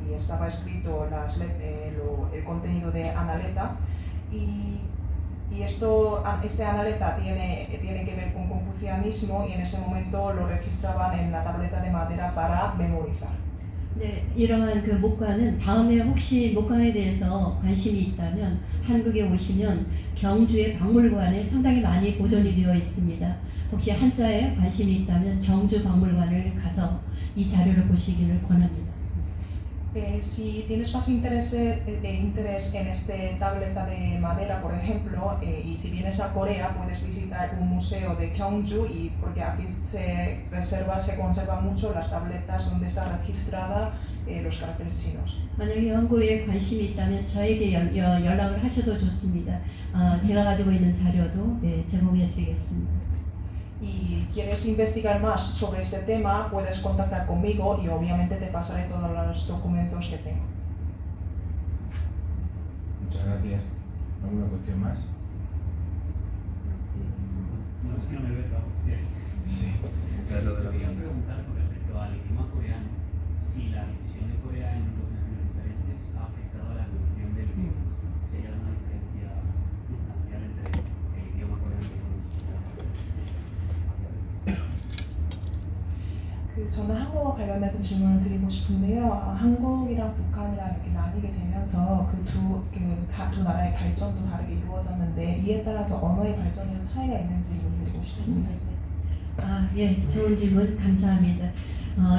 y estaba escrito el contenido de analeta. Y este analeta tiene que ver con confucianismo y en ese momento lo registraban en la tableta de madera para memorizar. 네, 이러한 그 목관은 다음에 혹시 목관에 대해서 관심이 있다면 한국에 오시면 경주의 박물관에 상당히 많이 보존이 되어 있습니다. 혹시 한자에 관심이 있다면 경주 박물관을 가서 이 자료를 보시기를 권합니다. Si tienes más interés en esta tableta de madera, por ejemplo, y si vienes a Corea puedes visitar un museo de Gyeongju, y porque aquí se conservan mucho las tabletas donde está registrada los caracteres chinos. 만약에 연구에 관심이 있다면 저에게 연락을 하셔도 좋습니다. 제가 가지고 있는 자료도 제공해 드리겠습니다. Y quieres investigar más sobre este tema, puedes contactar conmigo y obviamente te pasaré todos los documentos que tengo. Muchas gracias. ¿Alguna cuestión más? No, es que no me veo la opción. Sí, claro. Quería preguntar con respecto al idioma coreano, si la división de Corea en dos naciones diferentes ha afectado a la evolución del idioma. Si hay alguna diferencia sustancial entre el idioma coreano y el 저는 한국어 관련해서 질문을 드리고 싶은데요. 한국이랑 북한이랑 이렇게 나뉘게 되면서 두 나라의 발전도 다르게 이루어졌는데 이에 따라서 언어의 발전에는 차이가 있는지 물어보고 싶습니다. 좋은 질문 감사합니다.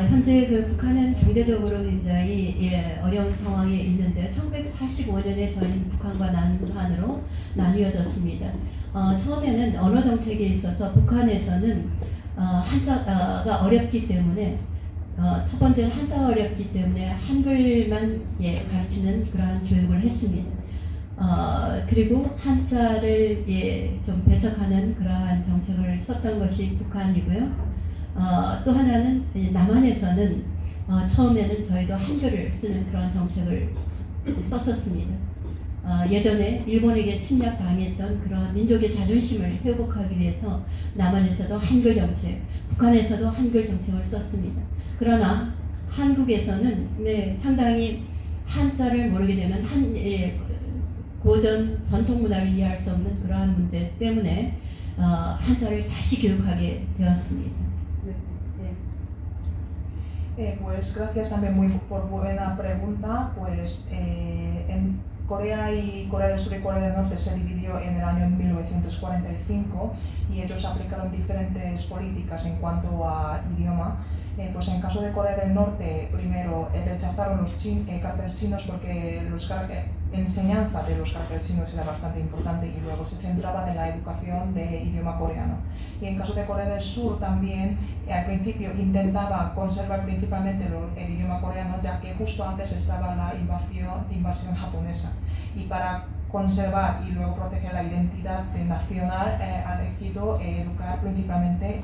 현재 그 북한은 경제적으로 굉장히 어려운 상황에 있는데 1945년에 저희는 북한과 남한으로 나뉘어졌습니다. 처음에는 언어 정책에 있어서 북한에서는 한자가 어렵기 때문에 첫 번째는 한자가 어렵기 때문에 한글만 가르치는 그러한 교육을 했습니다. 그리고 한자를 좀 배척하는 그러한 정책을 썼던 것이 북한이고요. 또 하나는 남한에서는 처음에는 저희도 한글을 쓰는 그런 정책을 썼었습니다. 예전에 일본에게 침략당했던 그런 민족의 자존심을 회복하기 위해서 남한에서도 한글 정책, 북한에서도 한글 정책을 썼습니다. 그러나 한국에서는 상당히 한자를 모르게 되면 고전 전통 문화를 이해할 수 없는 그러한 문제 때문에 한자를 다시 교육하게 되었습니다. Pues gracias también por buena pregunta. Pues en Corea y Corea del Sur y Corea del Norte se dividió en el año 1945 y ellos aplicaron diferentes políticas en cuanto a idioma. Pues en caso de Corea del Norte, primero rechazaron los caracteres chinos porque la enseñanza de los caracteres chinos era bastante importante y luego se centraban en la educación de idioma coreano. Y en caso de Corea del Sur también, al principio intentaba conservar principalmente el idioma coreano, ya que justo antes estaba la invasión japonesa. Y para conservar y luego proteger la identidad nacional, ha elegido educar principalmente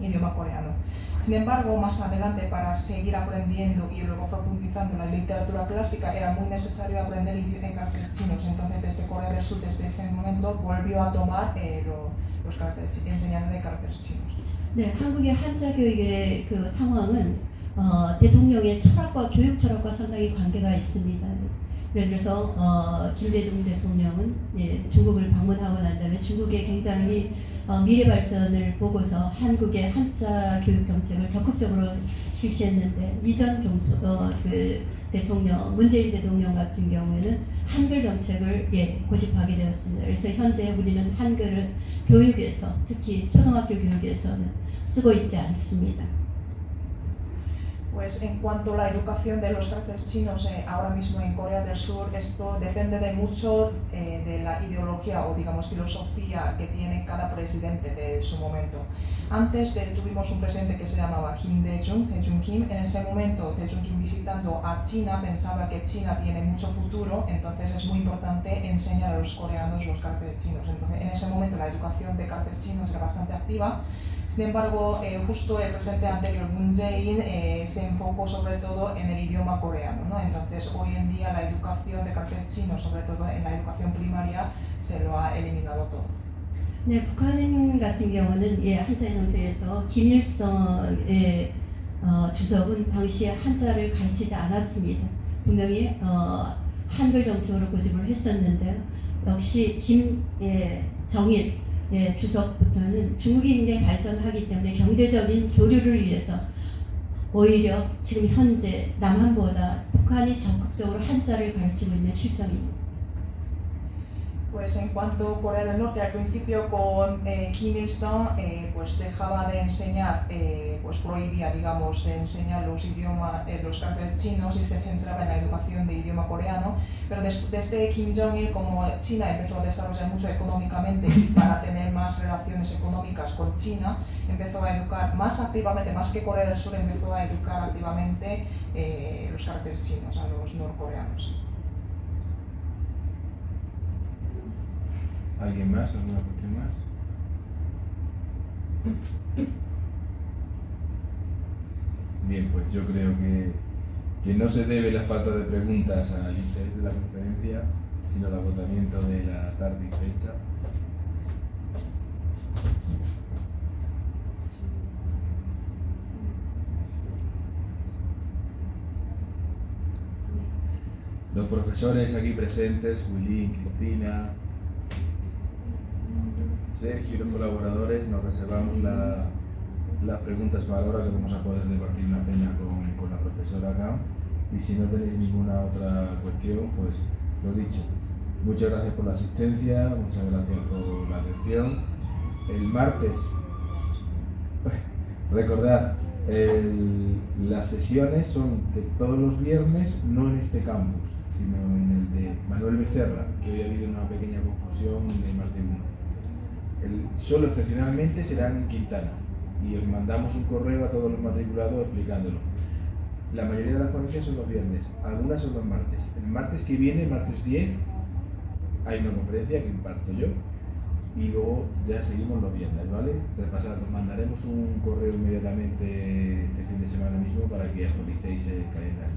idioma coreano. Sin embargo, más adelante, para seguir aprendiendo y luego profundizando la literatura clásica, era muy necesario aprender caracteres chinos. Entonces, desde Corea del Sur, desde ese momento, volvió a tomar los caracteres, enseñanza de caracteres chinos. 네, 한국의 한자 교육의 그 상황은 대통령의 철학과 교육 철학과 상당히 관계가 있습니다. 예를 들어서 김대중 대통령은 중국을 방문하고 난 다음에 중국의 굉장히 미래 발전을 보고서 한국의 한자 교육 정책을 적극적으로 실시했는데 이전 그 대통령 문재인 대통령 같은 경우에는 한글 정책을 고집하게 되었습니다. 그래서 현재 우리는 한글을 교육에서 특히 초등학교 교육에서는 쓰고 있지 않습니다. Pues en cuanto a la educación de los caracteres chinos ahora mismo en Corea del Sur, esto depende de mucho de la ideología o digamos filosofía que tiene cada presidente de su momento. Antes tuvimos un presidente que se llamaba Kim Dae-jung, Kim. En ese momento Kim visitando a China pensaba que China tiene mucho futuro, entonces es muy importante enseñar a los coreanos los caracteres chinos. Entonces en ese momento la educación de caracteres chinos era bastante activa. Sin embargo, justo el presidente anterior, Moon Jae-in, se enfocó sobre todo en el idioma coreano, ¿no? Entonces, hoy en día la educación de caracteres chinos, sobre todo en la educación primaria, se lo ha eliminado todo. 네, 북한 같은 경우는 한자 정책에서 김일성 주석은 당시에 한자를 가르치지 않았습니다. 분명히 한글 정책으로 고집을 했었는데요. 역시 김정일 주석부터는 중국이 굉장히 발전하기 때문에 경제적인 교류를 위해서 오히려 지금 현재 남한보다 북한이 적극적으로 한자를 가르치고 있는 실정입니다. Pues en cuanto a Corea del Norte, al principio con Kim Il-sung, pues dejaba de enseñar, pues prohibía, digamos, de enseñar los idiomas, los caracteres chinos y se centraba en la educación de idioma coreano. Pero desde Kim Jong-il, como China empezó a desarrollar mucho económicamente y para tener más relaciones económicas con China, empezó a educar más activamente, más que Corea del Sur, empezó a educar activamente los caracteres chinos a los norcoreanos. ¿Alguien más? ¿Alguna cuestión más? Bien, pues yo creo que no se debe la falta de preguntas al interés de la conferencia, sino al agotamiento de la tarde y fecha. Los profesores aquí presentes, Willy, Cristina, Sergio y los colaboradores, nos reservamos las preguntas para ahora, que vamos a poder debatir una cena con la profesora acá. Y si no tenéis ninguna otra cuestión, pues lo dicho. Muchas gracias por la asistencia, muchas gracias por la atención. El martes, recordad, las sesiones son todos los viernes, no en este campus, sino en el de Manuel Becerra, que hoy ha habido una pequeña confusión de más de uno. Solo excepcionalmente serán en Quintana y os mandamos un correo a todos los matriculados explicándolo. La mayoría de las ponencias son los viernes, algunas son los martes. El martes que viene, martes 10, hay una conferencia que imparto yo y luego ya seguimos los viernes, ¿vale? Repasad, os mandaremos un correo inmediatamente este fin de semana mismo para que actualicéis el calendario.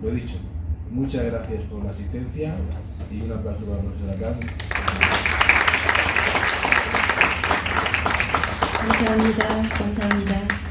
Lo dicho, muchas gracias por la asistencia y un aplauso para la profesora Carmen. 감사합니다. 감사합니다.